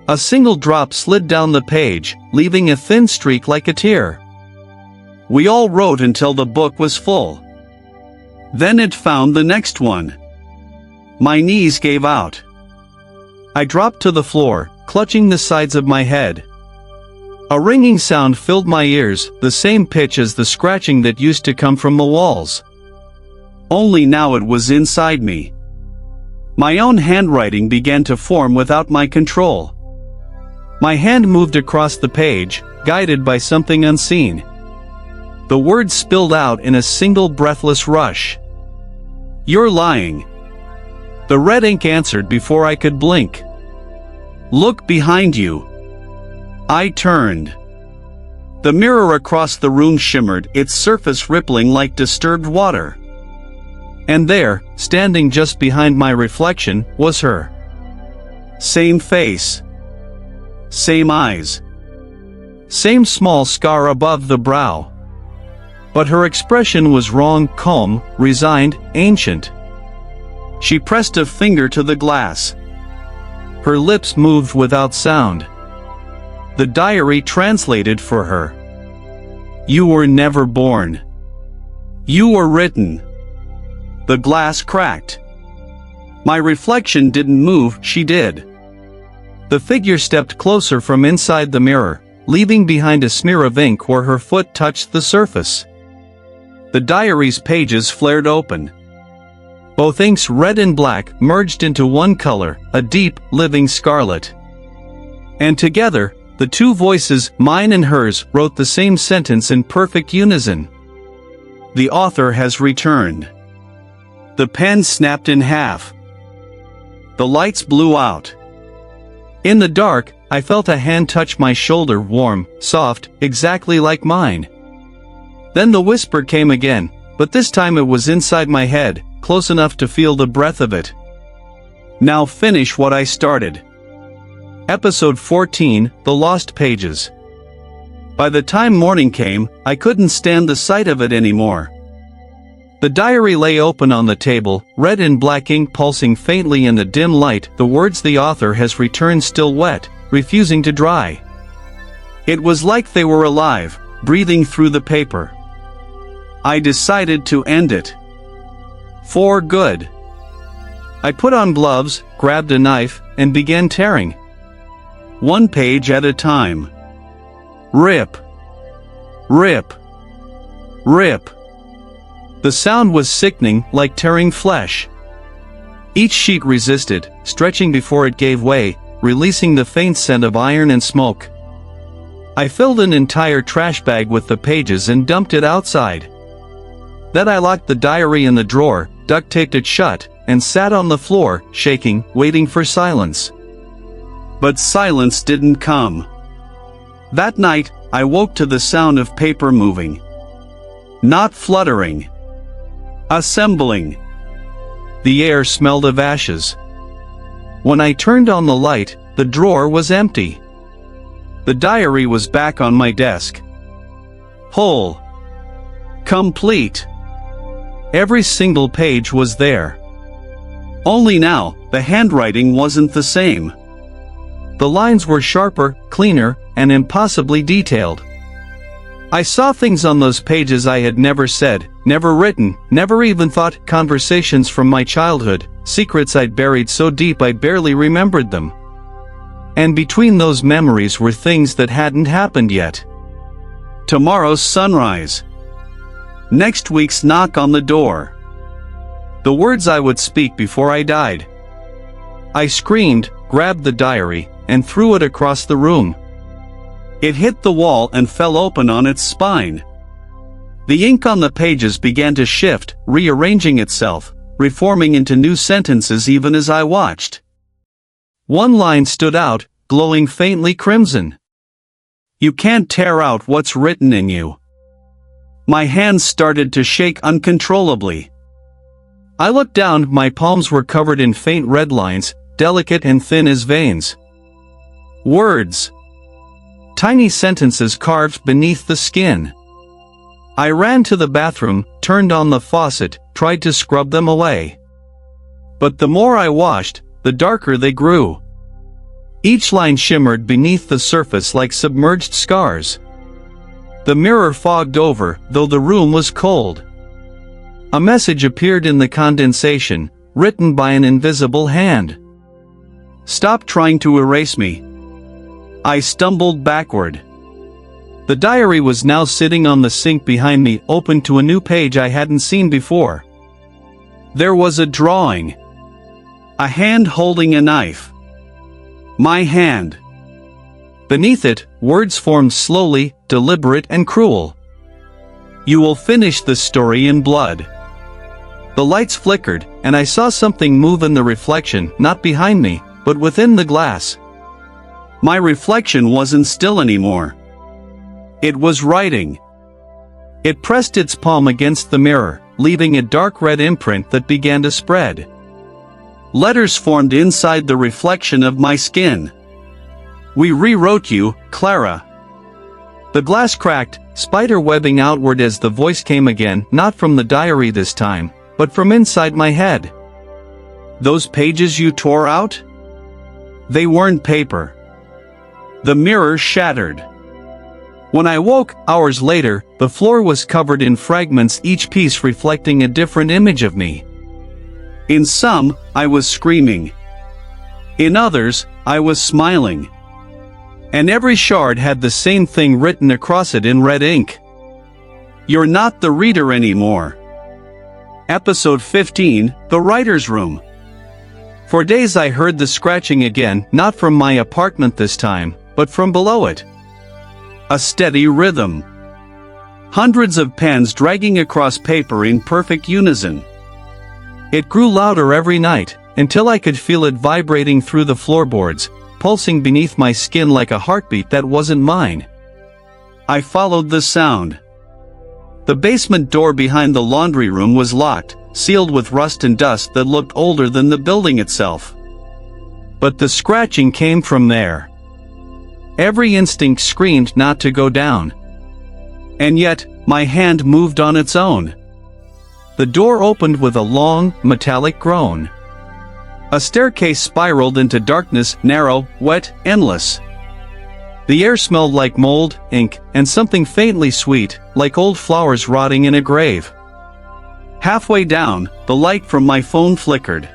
A single drop slid down the page, leaving a thin streak like a tear. We all wrote until the book was full. Then it found the next one. My knees gave out. I dropped to the floor, clutching the sides of my head. A ringing sound filled my ears, the same pitch as the scratching that used to come from the walls. Only now it was inside me. My own handwriting began to form without my control. My hand moved across the page, guided by something unseen. The words spilled out in a single breathless rush. You're lying. The red ink answered before I could blink. Look behind you. I turned. The mirror across the room shimmered, its surface rippling like disturbed water. And there, standing just behind my reflection, was her. Same face. Same eyes. Same small scar above the brow. But her expression was wrong, calm, resigned, ancient. She pressed a finger to the glass. Her lips moved without sound. The diary translated for her. You were never born. You were written. The glass cracked. My reflection didn't move, she did. The figure stepped closer from inside the mirror, leaving behind a smear of ink where her foot touched the surface. The diary's pages flared open. Both inks, red and black, merged into one color, a deep, living scarlet. And together, the two voices, mine and hers, wrote the same sentence in perfect unison. The author has returned. The pen snapped in half. The lights blew out. In the dark, I felt a hand touch my shoulder, warm, soft, exactly like mine. Then the whisper came again, but this time it was inside my head, close enough to feel the breath of it. Now finish what I started. Episode 14, The Lost Pages. By the time morning came, I couldn't stand the sight of it anymore. The diary lay open on the table, red and black ink pulsing faintly in the dim light, the words the author has returned still wet, refusing to dry. It was like they were alive, breathing through the paper. I decided to end it. For good. I put on gloves, grabbed a knife, and began tearing. One page at a time. Rip. Rip. Rip. The sound was sickening, like tearing flesh. Each sheet resisted, stretching before it gave way, releasing the faint scent of iron and smoke. I filled an entire trash bag with the pages and dumped it outside. Then I locked the diary in the drawer, duct-taped it shut, and sat on the floor, shaking, waiting for silence. But silence didn't come. That night, I woke to the sound of paper moving. Not fluttering. Assembling. The air smelled of ashes. When I turned on the light, the drawer was empty. The diary was back on my desk. Whole. Complete. Every single page was there. Only now, the handwriting wasn't the same. The lines were sharper, cleaner, and impossibly detailed. I saw things on those pages I had never said, never written, never even thought, conversations from my childhood, secrets I'd buried so deep I barely remembered them. And between those memories were things that hadn't happened yet. Tomorrow's sunrise. Next week's knock on the door. The words I would speak before I died. I screamed, grabbed the diary, and threw it across the room. It hit the wall and fell open on its spine. The ink on the pages began to shift, rearranging itself, reforming into new sentences even as I watched. One line stood out, glowing faintly crimson. You can't tear out what's written in you. My hands started to shake uncontrollably. I looked down, my palms were covered in faint red lines, delicate and thin as veins. Words. Tiny sentences carved beneath the skin. I ran to the bathroom, turned on the faucet, tried to scrub them away. But the more I washed, the darker they grew. Each line shimmered beneath the surface like submerged scars. The mirror fogged over, though the room was cold. A message appeared in the condensation, written by an invisible hand. Stop trying to erase me. I stumbled backward. The diary was now sitting on the sink behind me, open to a new page I hadn't seen before. There was a drawing. A hand holding a knife. My hand. Beneath it, words formed slowly, deliberate and cruel. You will finish the story in blood. The lights flickered, and I saw something move in the reflection, not behind me, but within the glass. My reflection wasn't still anymore. It was writing. It pressed its palm against the mirror, leaving a dark red imprint that began to spread. Letters formed inside the reflection of my skin. "We rewrote you, Clara." The glass cracked, spider webbing outward as the voice came again, not from the diary this time, but from inside my head. "Those pages you tore out? They weren't paper." The mirror shattered. When I woke, hours later, the floor was covered in fragments, each piece reflecting a different image of me. In some, I was screaming. In others, I was smiling. And every shard had the same thing written across it in red ink. "You're not the reader anymore." Episode 15, The Writer's Room. For days I heard the scratching again, not from my apartment this time, but from below it. A steady rhythm. Hundreds of pens dragging across paper in perfect unison. It grew louder every night, until I could feel it vibrating through the floorboards, pulsing beneath my skin like a heartbeat that wasn't mine. I followed the sound. The basement door behind the laundry room was locked, sealed with rust and dust that looked older than the building itself. But the scratching came from there. Every instinct screamed not to go down. And yet, my hand moved on its own. The door opened with a long, metallic groan. A staircase spiraled into darkness, narrow, wet, endless. The air smelled like mold, ink, and something faintly sweet, like old flowers rotting in a grave. Halfway down, the light from my phone flickered.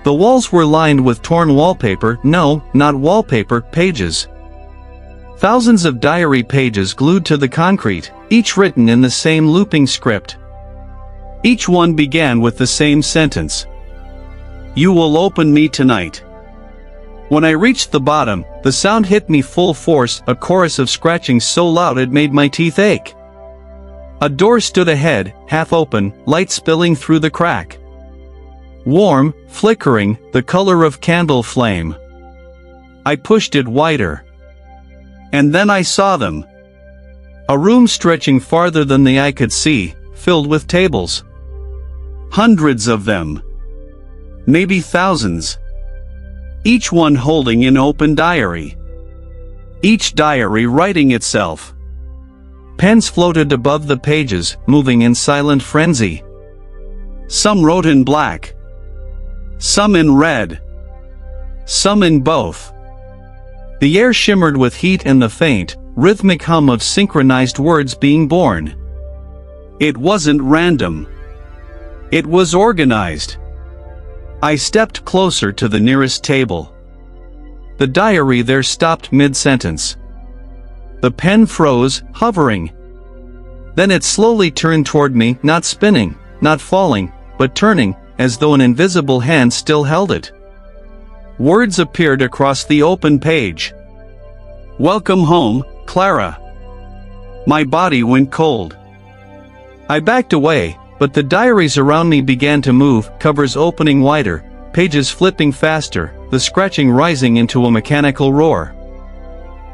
The walls were lined with torn wallpaper, no, not wallpaper, pages. Thousands of diary pages glued to the concrete, each written in the same looping script. Each one began with the same sentence. "You will open me tonight." When I reached the bottom, the sound hit me full force, a chorus of scratching so loud it made my teeth ache. A door stood ahead, half open, light spilling through the crack. Warm, flickering, the color of candle flame. I pushed it wider. And then I saw them. A room stretching farther than the eye could see, filled with tables. Hundreds of them. Maybe thousands. Each one holding an open diary. Each diary writing itself. Pens floated above the pages, moving in silent frenzy. Some wrote in black. Some in red. Some in both. The air shimmered with heat and the faint, rhythmic hum of synchronized words being born. It wasn't random. It was organized. I stepped closer to the nearest table. The diary there stopped mid-sentence. The pen froze, hovering. Then it slowly turned toward me, not spinning, not falling, but turning, as though an invisible hand still held it. Words appeared across the open page. "Welcome home, Clara." My body went cold. I backed away, but the diaries around me began to move, covers opening wider, pages flipping faster, the scratching rising into a mechanical roar.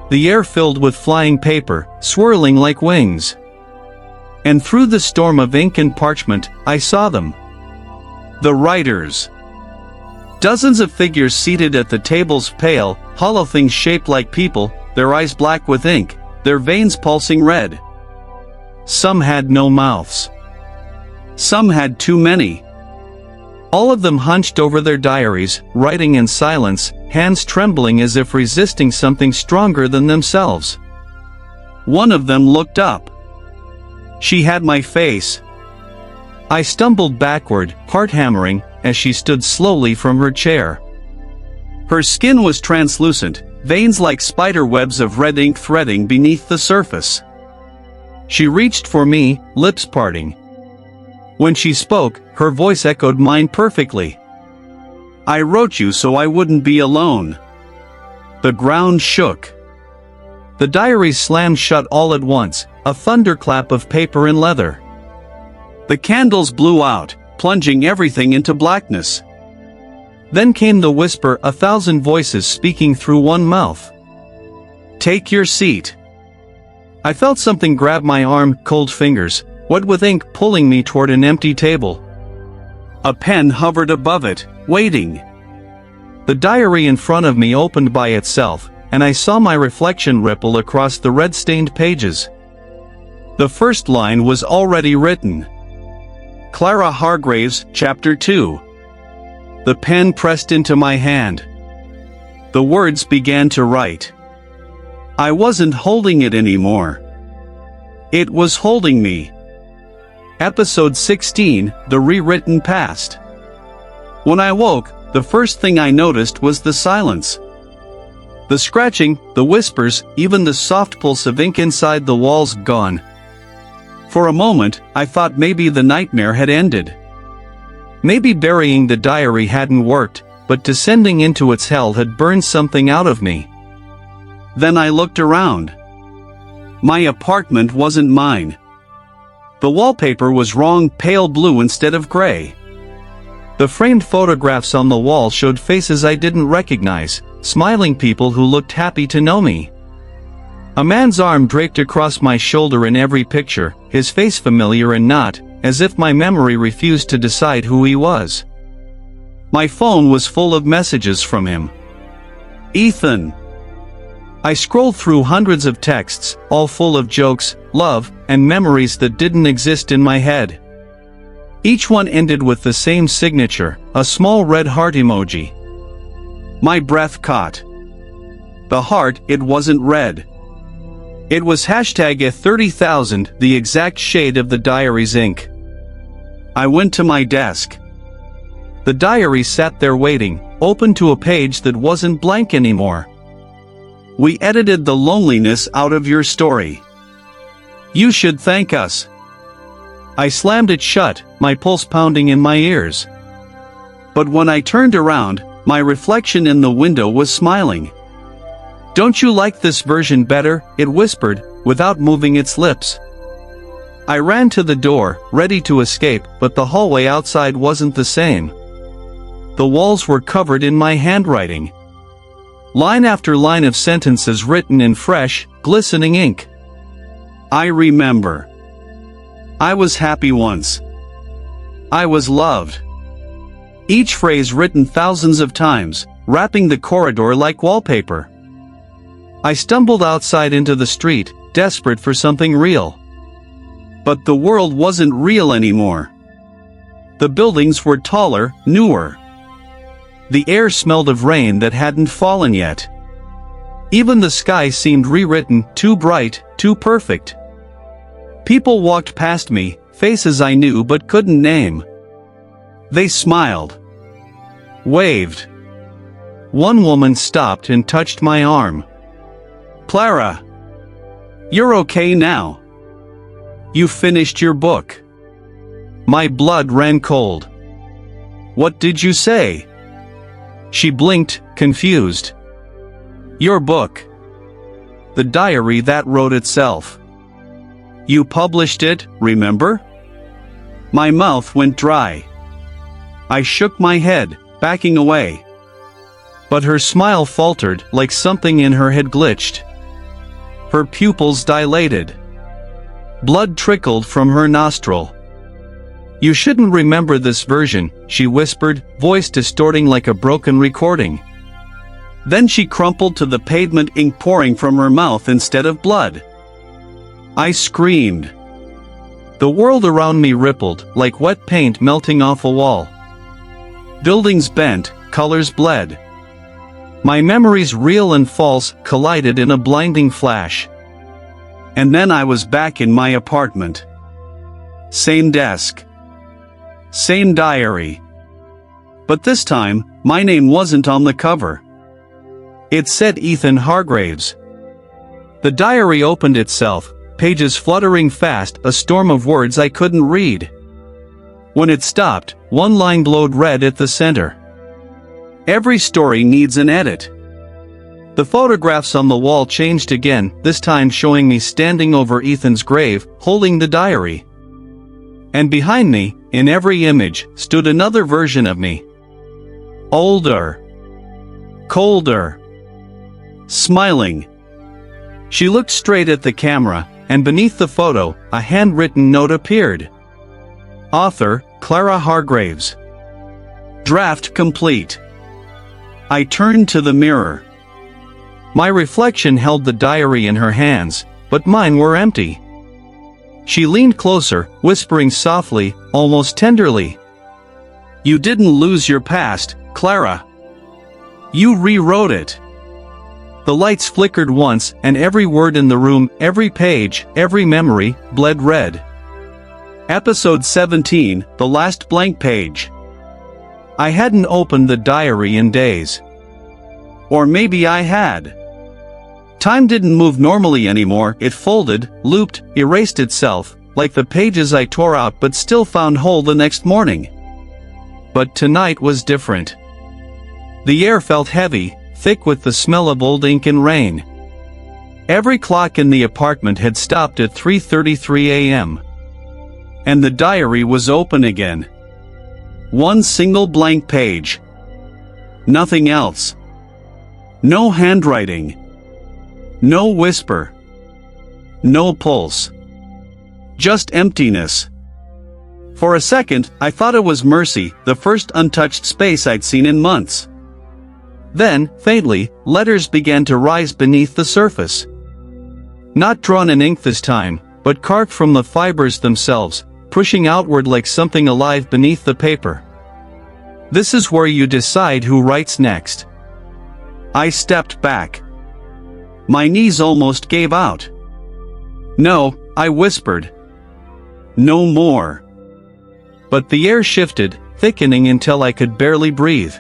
The air filled with flying paper, swirling like wings. And through the storm of ink and parchment, I saw them. The writers. Dozens of figures seated at the tables, pale, hollow things shaped like people, their eyes black with ink, their veins pulsing red. Some had no mouths. Some had too many. All of them hunched over their diaries, writing in silence, hands trembling as if resisting something stronger than themselves. One of them looked up. She had my face. I stumbled backward, heart hammering, as she stood slowly from her chair. Her skin was translucent, veins like spider webs of red ink threading beneath the surface. She reached for me, lips parting. When she spoke, her voice echoed mine perfectly. "I wrote you so I wouldn't be alone." The ground shook. The diaries slammed shut all at once, a thunderclap of paper and leather. The candles blew out, plunging everything into blackness. Then came the whisper, 1,000 voices speaking through one mouth. "Take your seat." I felt something grab my arm, cold fingers, wet with ink, pulling me toward an empty table. A pen hovered above it, waiting. The diary in front of me opened by itself, and I saw my reflection ripple across the red-stained pages. The first line was already written. Clara Hargraves, Chapter 2. The pen pressed into my hand. The words began to write. I wasn't holding it anymore. It was holding me. Episode 16, The Rewritten Past. When I woke, the first thing I noticed was the silence. The scratching, the whispers, even the soft pulse of ink inside the walls gone. For a moment, I thought maybe the nightmare had ended. Maybe burying the diary hadn't worked, but descending into its hell had burned something out of me. Then I looked around. My apartment wasn't mine. The wallpaper was wrong, pale blue instead of gray. The framed photographs on the wall showed faces I didn't recognize, smiling people who looked happy to know me. A man's arm draped across my shoulder in every picture, his face familiar and not, as if my memory refused to decide who he was. My phone was full of messages from him. Ethan. I scrolled through hundreds of texts, all full of jokes, love, and memories that didn't exist in my head. Each one ended with the same signature, a small red heart emoji. My breath caught. The heart, it wasn't red. It was #30,000, the exact shade of the diary's ink. I went to my desk. The diary sat there waiting, open to a page that wasn't blank anymore. We edited the loneliness out of your story. You should thank us. I slammed it shut, my pulse pounding in my ears. But when I turned around, my reflection in the window was smiling. Don't you like this version better? It whispered, without moving its lips. I ran to the door, ready to escape, but the hallway outside wasn't the same. The walls were covered in my handwriting. Line after line of sentences written in fresh, glistening ink. I remember. I was happy once. I was loved. Each phrase written thousands of times, wrapping the corridor like wallpaper. I stumbled outside into the street, desperate for something real. But the world wasn't real anymore. The buildings were taller, newer. The air smelled of rain that hadn't fallen yet. Even the sky seemed rewritten, too bright, too perfect. People walked past me, faces I knew but couldn't name. They smiled. Waved. One woman stopped and touched my arm. Clara. You're okay now. You finished your book. My blood ran cold. What did you say? She blinked, confused. Your book. The diary that wrote itself. You published it, remember? My mouth went dry. I shook my head, backing away. But her smile faltered, like something in her had glitched. Her pupils dilated. Blood trickled from her nostril. You shouldn't remember this version, she whispered, voice distorting like a broken recording. Then she crumpled to the pavement, ink pouring from her mouth instead of blood. I screamed. The world around me rippled, like wet paint melting off a wall. Buildings bent, colors bled. My memories, real and false, collided in a blinding flash. And then I was back in my apartment. Same desk. Same diary. But this time, my name wasn't on the cover. It said Ethan Hargraves. The diary opened itself, pages fluttering fast, a storm of words I couldn't read. When it stopped, one line glowed red at the center. Every story needs an edit. The photographs on the wall changed again, this time showing me standing over Ethan's grave, holding the diary. And behind me, in every image, stood another version of me. Older. Colder. Smiling. She looked straight at the camera, and beneath the photo, a handwritten note appeared. Author, Clara Hargraves. Draft complete. I turned to the mirror. My reflection held the diary in her hands, but mine were empty. She leaned closer, whispering softly, almost tenderly. You didn't lose your past, Clara. You rewrote it. The lights flickered once, and every word in the room, every page, every memory, bled red. Episode 17, The Last Blank Page. I hadn't opened the diary in days. Or maybe I had. Time didn't move normally anymore. It folded, looped, erased itself, like the pages I tore out but still found whole the next morning. But tonight was different. The air felt heavy, thick with the smell of old ink and rain. Every clock in the apartment had stopped at 3:33 a.m. And the diary was open again. One single blank page. Nothing else. No handwriting. No whisper. No pulse. Just emptiness. For a second, I thought it was Mercy, the first untouched space I'd seen in months. Then, faintly, letters began to rise beneath the surface. Not drawn in ink this time, but carved from the fibers themselves, pushing outward like something alive beneath the paper. This is where you decide who writes next. I stepped back. My knees almost gave out. No, I whispered. No more. But the air shifted, thickening until I could barely breathe.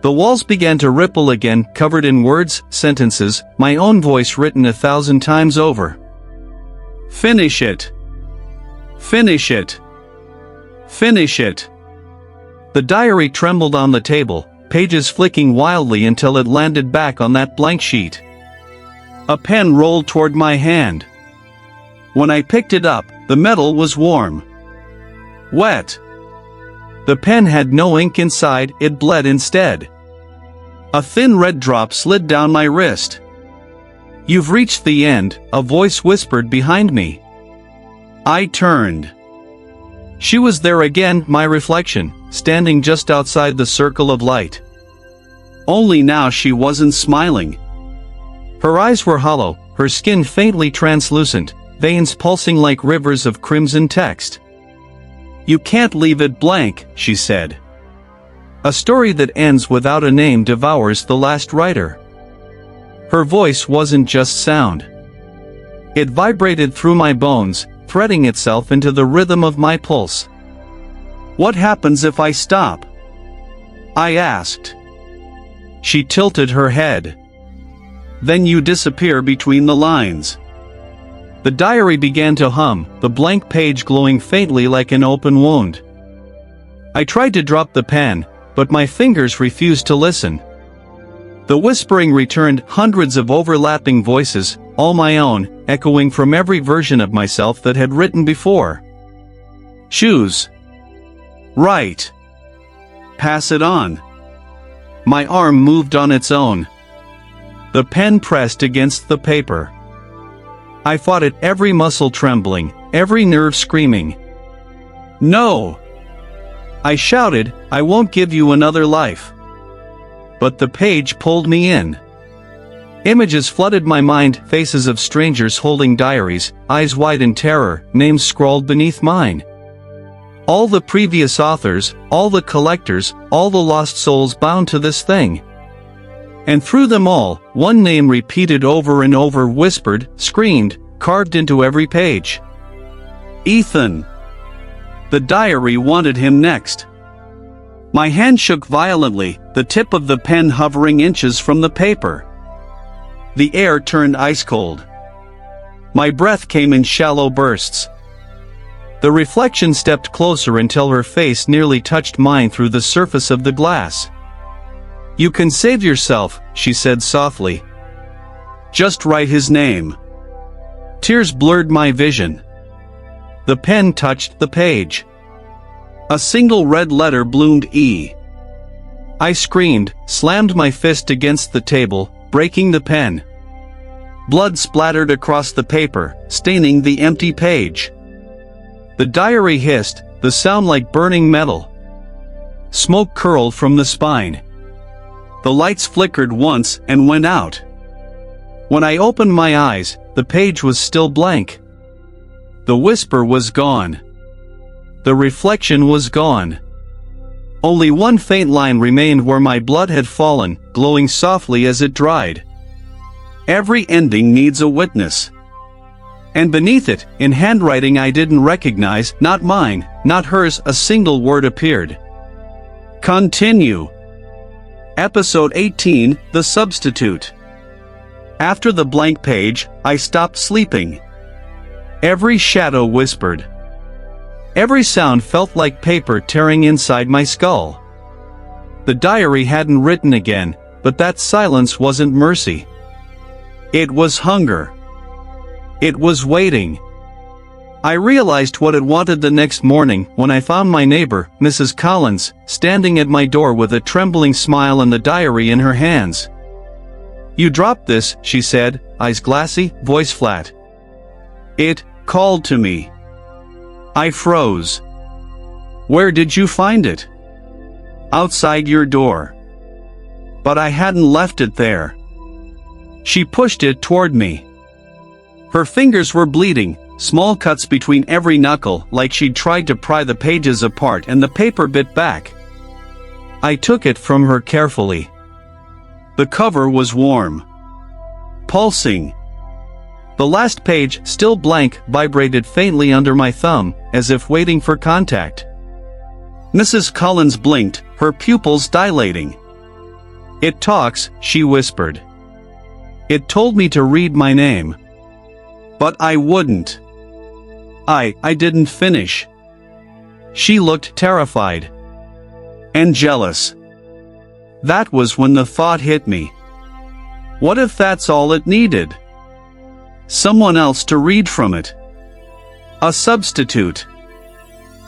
The walls began to ripple again, covered in words, sentences, my own voice written 1,000 times over. Finish it. Finish it. Finish it. The diary trembled on the table, pages flicking wildly until it landed back on that blank sheet. A pen rolled toward my hand. When I picked it up, the metal was warm. Wet. The pen had no ink inside, it bled instead. A thin red drop slid down my wrist. You've reached the end, a voice whispered behind me. I turned. She was there again, my reflection, standing just outside the circle of light. Only now she wasn't smiling. Her eyes were hollow, her skin faintly translucent, veins pulsing like rivers of crimson text. You can't leave it blank, she said. A story that ends without a name devours the last writer. Her voice wasn't just sound. It vibrated through my bones, threading itself into the rhythm of my pulse. What happens if I stop? I asked. She tilted her head. Then you disappear between the lines. The diary began to hum, the blank page glowing faintly like an open wound. I tried to drop the pen, but my fingers refused to listen. The whispering returned, hundreds of overlapping voices, all my own, echoing from every version of myself that had written before. Choose. Write. Pass it on. My arm moved on its own. The pen pressed against the paper. I fought it, every muscle trembling, every nerve screaming. No! I shouted, I won't give you another life. But the page pulled me in. Images flooded my mind, faces of strangers holding diaries, eyes wide in terror, names scrawled beneath mine. All the previous authors, all the collectors, all the lost souls bound to this thing. And through them all, one name repeated over and over, whispered, screamed, carved into every page. Ethan. The diary wanted him next. My hand shook violently, the tip of the pen hovering inches from the paper. The air turned ice cold. My breath came in shallow bursts. The reflection stepped closer until her face nearly touched mine through the surface of the glass. You can save yourself, she said softly. Just write his name. Tears blurred my vision. The pen touched the page. A single red letter bloomed E. I screamed, slammed my fist against the table, breaking the pen. Blood splattered across the paper, staining the empty page. The diary hissed, the sound like burning metal. Smoke curled from the spine. The lights flickered once and went out. When I opened my eyes, the page was still blank. The whisper was gone. The reflection was gone. Only one faint line remained where my blood had fallen, glowing softly as it dried. Every ending needs a witness. And beneath it, in handwriting I didn't recognize, not mine, not hers, a single word appeared. Continue. Episode 18, The Substitute. After the blank page, I stopped sleeping. Every shadow whispered. Every sound felt like paper tearing inside my skull. The diary hadn't written again, but that silence wasn't mercy. It was hunger. It was waiting. I realized what it wanted the next morning when I found my neighbor, Mrs. Collins, standing at my door with a trembling smile and the diary in her hands. "You dropped this," she said, eyes glassy, voice flat. "It called to me." I froze. "Where did you find it?" "Outside your door." But I hadn't left it there. She pushed it toward me. Her fingers were bleeding, small cuts between every knuckle, like she'd tried to pry the pages apart and the paper bit back. I took it from her carefully. The cover was warm. Pulsing. The last page, still blank, vibrated faintly under my thumb, as if waiting for contact. Mrs. Collins blinked, her pupils dilating. "It talks," she whispered. "It told me to read my name. But I wouldn't. I didn't finish." She looked terrified. And jealous. That was when the thought hit me. What if that's all it needed? Someone else to read from it. A substitute.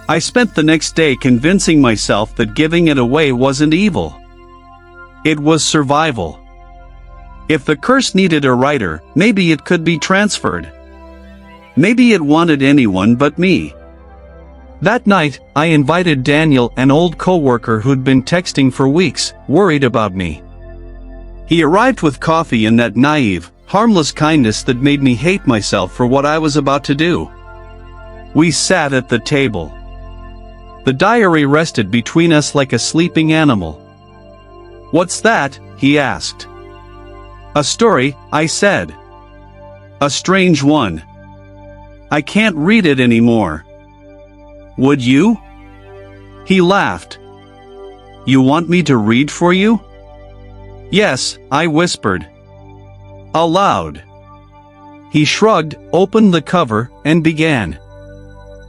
I spent the next day convincing myself that giving it away wasn't evil. It was survival. If the curse needed a writer, maybe it could be transferred. Maybe it wanted anyone but me. That night, I invited Daniel, an old coworker who'd been texting for weeks, worried about me. He arrived with coffee and that naive, harmless kindness that made me hate myself for what I was about to do. We sat at the table. The diary rested between us like a sleeping animal. "What's that?" he asked. "A story," I said. "A strange one. I can't read it anymore." "Would you?" He laughed. "You want me to read for you?" "Yes," I whispered. Aloud. He shrugged, opened the cover, and began.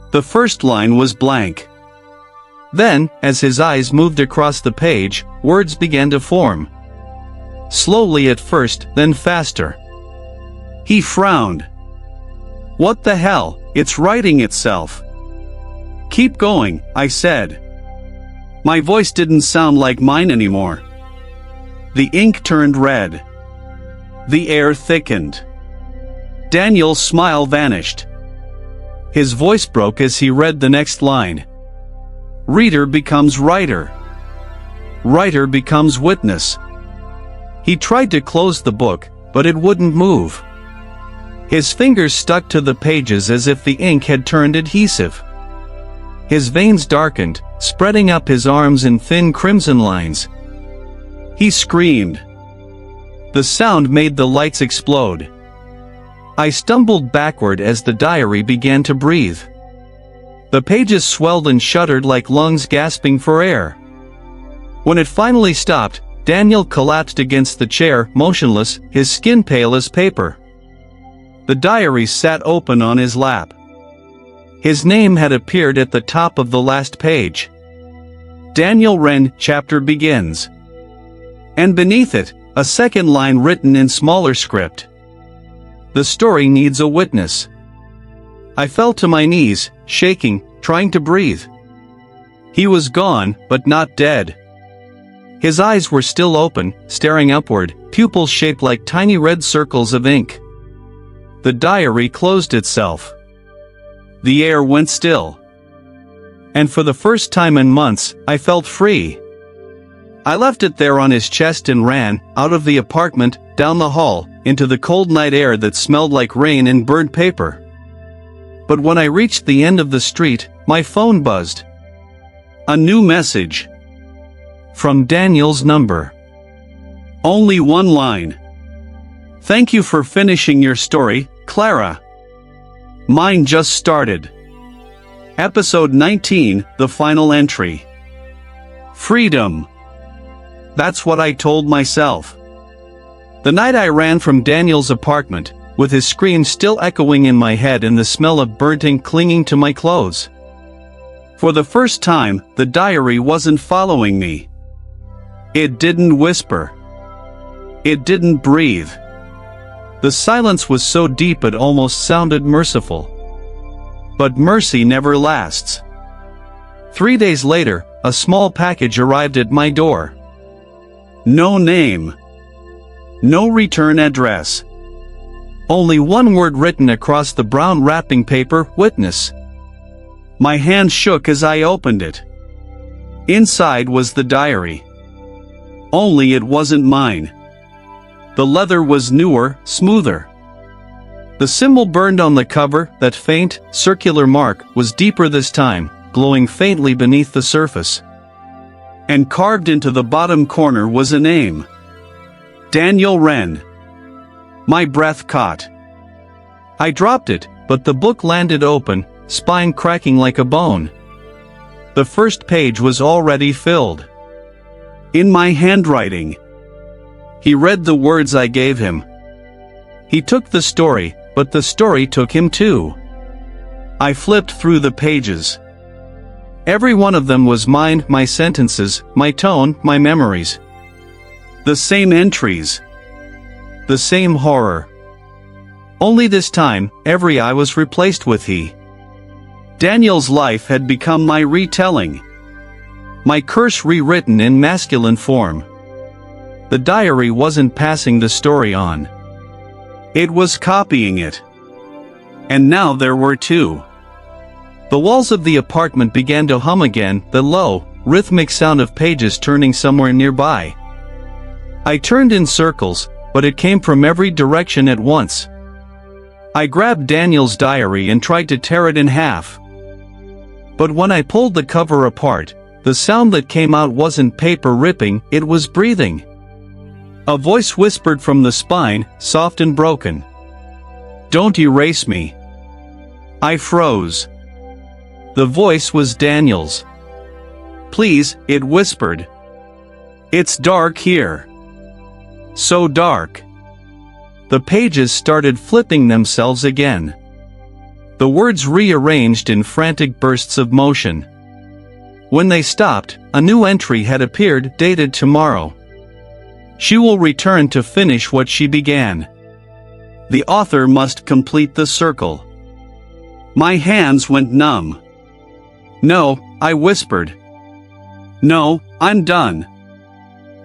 The first line was blank. Then, as his eyes moved across the page, words began to form. Slowly at first, then faster. He frowned. "What the hell, it's writing itself." "Keep going," I said. My voice didn't sound like mine anymore. The ink turned red. The air thickened. Daniel's smile vanished. His voice broke as he read the next line. "Reader becomes writer. Writer becomes witness." He tried to close the book, but it wouldn't move. His fingers stuck to the pages as if the ink had turned adhesive. His veins darkened, spreading up his arms in thin crimson lines. He screamed. The sound made the lights explode. I stumbled backward as the diary began to breathe. The pages swelled and shuddered like lungs gasping for air. When it finally stopped, Daniel collapsed against the chair, motionless, his skin pale as paper. The diary sat open on his lap. His name had appeared at the top of the last page. Daniel Wren, chapter begins. And beneath it, a second line written in smaller script. The story needs a witness. I fell to my knees, shaking, trying to breathe. He was gone, but not dead. His eyes were still open, staring upward, pupils shaped like tiny red circles of ink. The diary closed itself. The air went still. And for the first time in months, I felt free. I left it there on his chest and ran, out of the apartment, down the hall, into the cold night air that smelled like rain and burnt paper. But when I reached the end of the street, my phone buzzed. A new message. From Daniel's number. Only one line. Thank you for finishing your story, Clara. Mine just started. Episode 19, the final entry. Freedom. That's what I told myself. The night I ran from Daniel's apartment, with his scream still echoing in my head and the smell of burnt ink clinging to my clothes. For the first time, the diary wasn't following me. It didn't whisper. It didn't breathe. The silence was so deep it almost sounded merciful. But mercy never lasts. 3 days later, a small package arrived at my door. No name. No return address. Only one word written across the brown wrapping paper, witness. My hand shook as I opened it. Inside was the diary. Only it wasn't mine. The leather was newer, smoother. The symbol burned on the cover, that faint, circular mark, was deeper this time, glowing faintly beneath the surface. And carved into the bottom corner was a name. Daniel Wren. My breath caught. I dropped it, but the book landed open, spine cracking like a bone. The first page was already filled. In my handwriting. He read the words I gave him. He took the story, but the story took him too. I flipped through the pages. Every one of them was mine, my sentences, my tone, my memories. The same entries. The same horror. Only this time, every I was replaced with he. Daniel's life had become my retelling. My curse rewritten in masculine form. The diary wasn't passing the story on. It was copying it. And now there were two. The walls of the apartment began to hum again, the low, rhythmic sound of pages turning somewhere nearby. I turned in circles, but it came from every direction at once. I grabbed Daniel's diary and tried to tear it in half. But when I pulled the cover apart, the sound that came out wasn't paper ripping, it was breathing. A voice whispered from the spine, soft and broken. Don't erase me. I froze. The voice was Daniel's. Please, it whispered. It's dark here. So dark. The pages started flipping themselves again. The words rearranged in frantic bursts of motion. When they stopped, a new entry had appeared, dated tomorrow. She will return to finish what she began. The author must complete the circle. My hands went numb. No, I whispered. No, I'm done.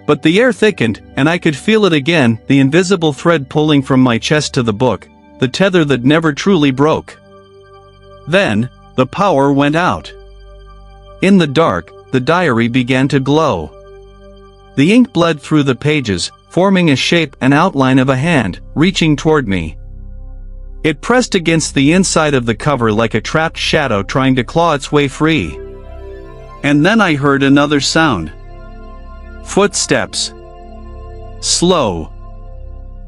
But the air thickened, and I could feel it again, the invisible thread pulling from my chest to the book, the tether that never truly broke. Then, the power went out. In the dark, the diary began to glow. The ink bled through the pages, forming a shape and outline of a hand, reaching toward me. It pressed against the inside of the cover like a trapped shadow trying to claw its way free. And then I heard another sound. Footsteps. Slow.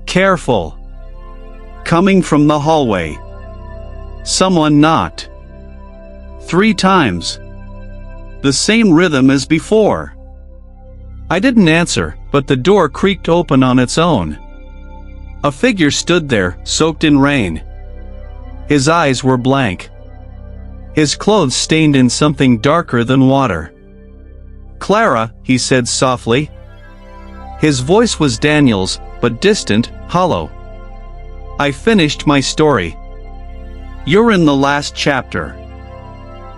Careful. Coming from the hallway. Someone knocked. 3 times. The same rhythm as before. I didn't answer, but the door creaked open on its own. A figure stood there, soaked in rain. His eyes were blank. His clothes stained in something darker than water. Clara, he said softly. His voice was Daniel's, but distant, hollow. I finished my story. You're in the last chapter.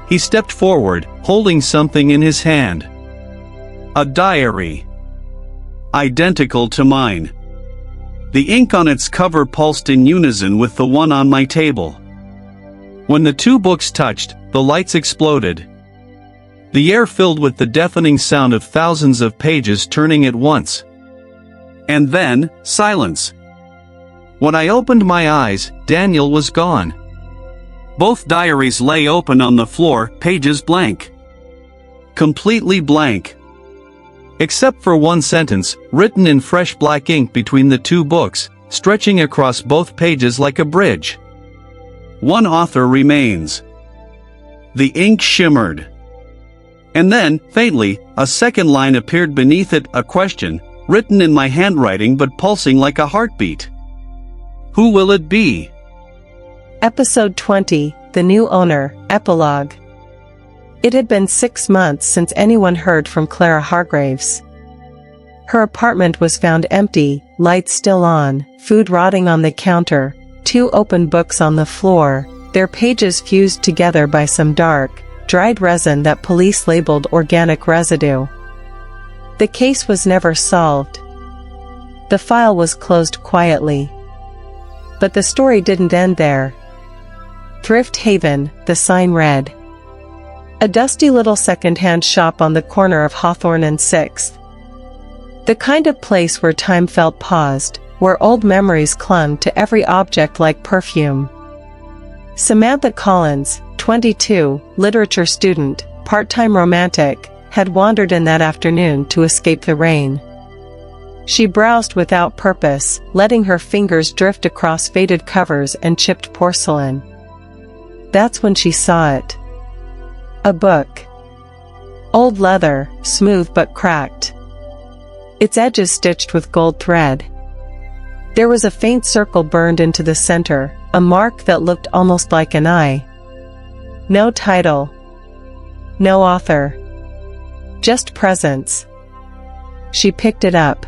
He stepped forward, holding something in his hand. A diary. Identical to mine. The ink on its cover pulsed in unison with the one on my table. When the two books touched, the lights exploded. The air filled with the deafening sound of thousands of pages turning at once. And then, silence. When I opened my eyes, Daniel was gone. Both diaries lay open on the floor, pages blank. Completely blank. Except for one sentence, written in fresh black ink between the two books, stretching across both pages like a bridge. One author remains. The ink shimmered. And then, faintly, a second line appeared beneath it, a question, written in my handwriting but pulsing like a heartbeat. Who will it be? Episode 20, The New Owner, Epilogue. It had been 6 months since anyone heard from Clara Hargraves. Her apartment was found empty, lights still on, food rotting on the counter, 2 open books on the floor, their pages fused together by some dark, dried resin that police labeled organic residue. The case was never solved. The file was closed quietly. But the story didn't end there. Thrift Haven, the sign read. A dusty little second-hand shop on the corner of Hawthorne and 6th. The kind of place where time felt paused, where old memories clung to every object like perfume. Samantha Collins, 22, literature student, part-time romantic, had wandered in that afternoon to escape the rain. She browsed without purpose, letting her fingers drift across faded covers and chipped porcelain. That's when she saw it. A book. Old leather, smooth but cracked. Its edges stitched with gold thread. There was a faint circle burned into the center, a mark that looked almost like an eye. No title. No author. Just presence. She picked it up.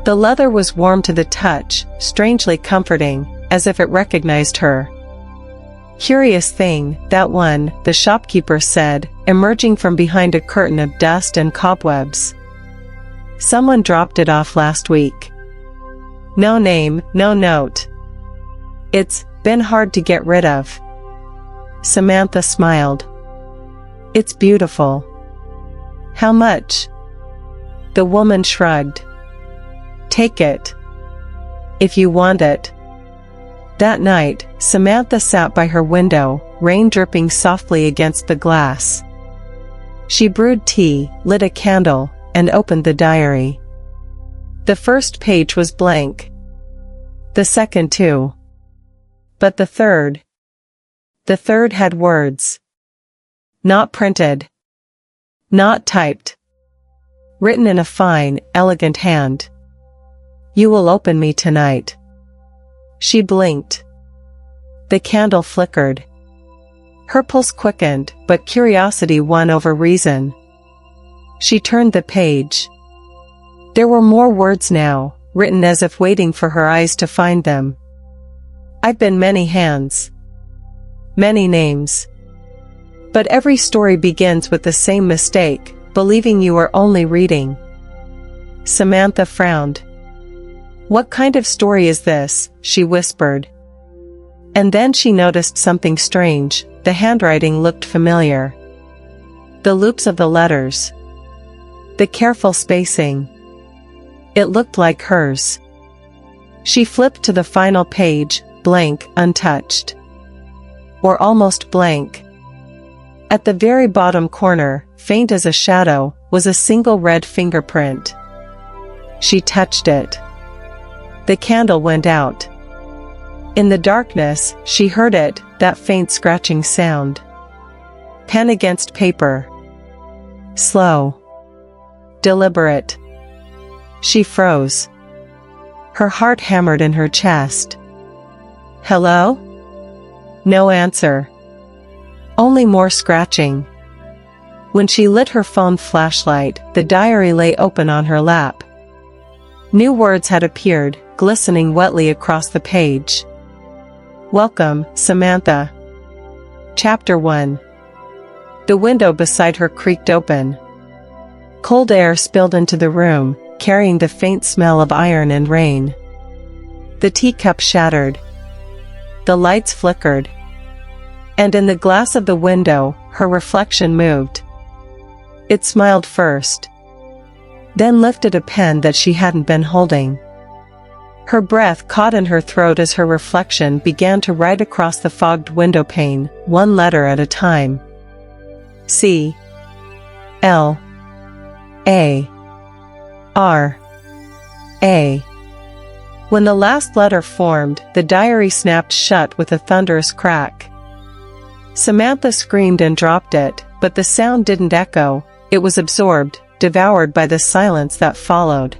The leather was warm to the touch, strangely comforting, as if it recognized her. Curious thing, that one, the shopkeeper said, emerging from behind a curtain of dust and cobwebs. Someone dropped it off last week. No name, no note. It's been hard to get rid of. Samantha smiled. It's beautiful. How much? The woman shrugged. Take it. If you want it. That night, Samantha sat by her window, rain dripping softly against the glass. She brewed tea, lit a candle, and opened the diary. The first page was blank. The second too. But the third had words. Not printed. Not typed. Written in a fine, elegant hand. You will open me tonight. She blinked. The candle flickered. Her pulse quickened, but curiosity won over reason. She turned the page. There were more words now, written as if waiting for her eyes to find them. I've been many hands. Many names. But every story begins with the same mistake, believing you are only reading. Samantha frowned. What kind of story is this? She whispered. And then she noticed something strange. The handwriting looked familiar. The loops of the letters. The careful spacing. It looked like hers. She flipped to the final page, blank, untouched. Or almost blank. At the very bottom corner, faint as a shadow, was a single red fingerprint. She touched it. The candle went out. In the darkness, she heard it, that faint scratching sound. Pen against paper. Slow. Deliberate. She froze. Her heart hammered in her chest. Hello? No answer. Only more scratching. When she lit her phone flashlight, the diary lay open on her lap. New words had appeared, glistening wetly across the page. Welcome, Samantha. Chapter 1. The window beside her creaked open. Cold air spilled into the room, carrying the faint smell of iron and rain. The teacup shattered. The lights flickered. And in the glass of the window, her reflection moved. It smiled first, then lifted a pen that she hadn't been holding. Her breath caught in her throat as her reflection began to write across the fogged window pane, one letter at a time. C. L. A. R. A. When the last letter formed, the diary snapped shut with a thunderous crack. Samantha screamed and dropped it, but the sound didn't echo. It was absorbed, devoured by the silence that followed.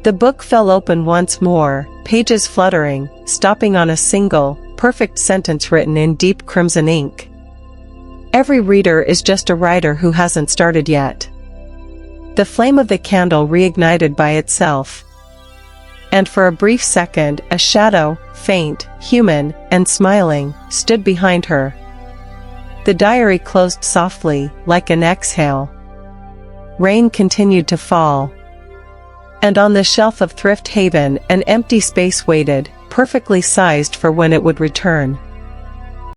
The book fell open once more, pages fluttering, stopping on a single, perfect sentence written in deep crimson ink. Every reader is just a writer who hasn't started yet. The flame of the candle reignited by itself. And for a brief second, a shadow, faint, human, and smiling, stood behind her. The diary closed softly, like an exhale. Rain continued to fall. And on the shelf of Thrift Haven, an empty space waited, perfectly sized for when it would return.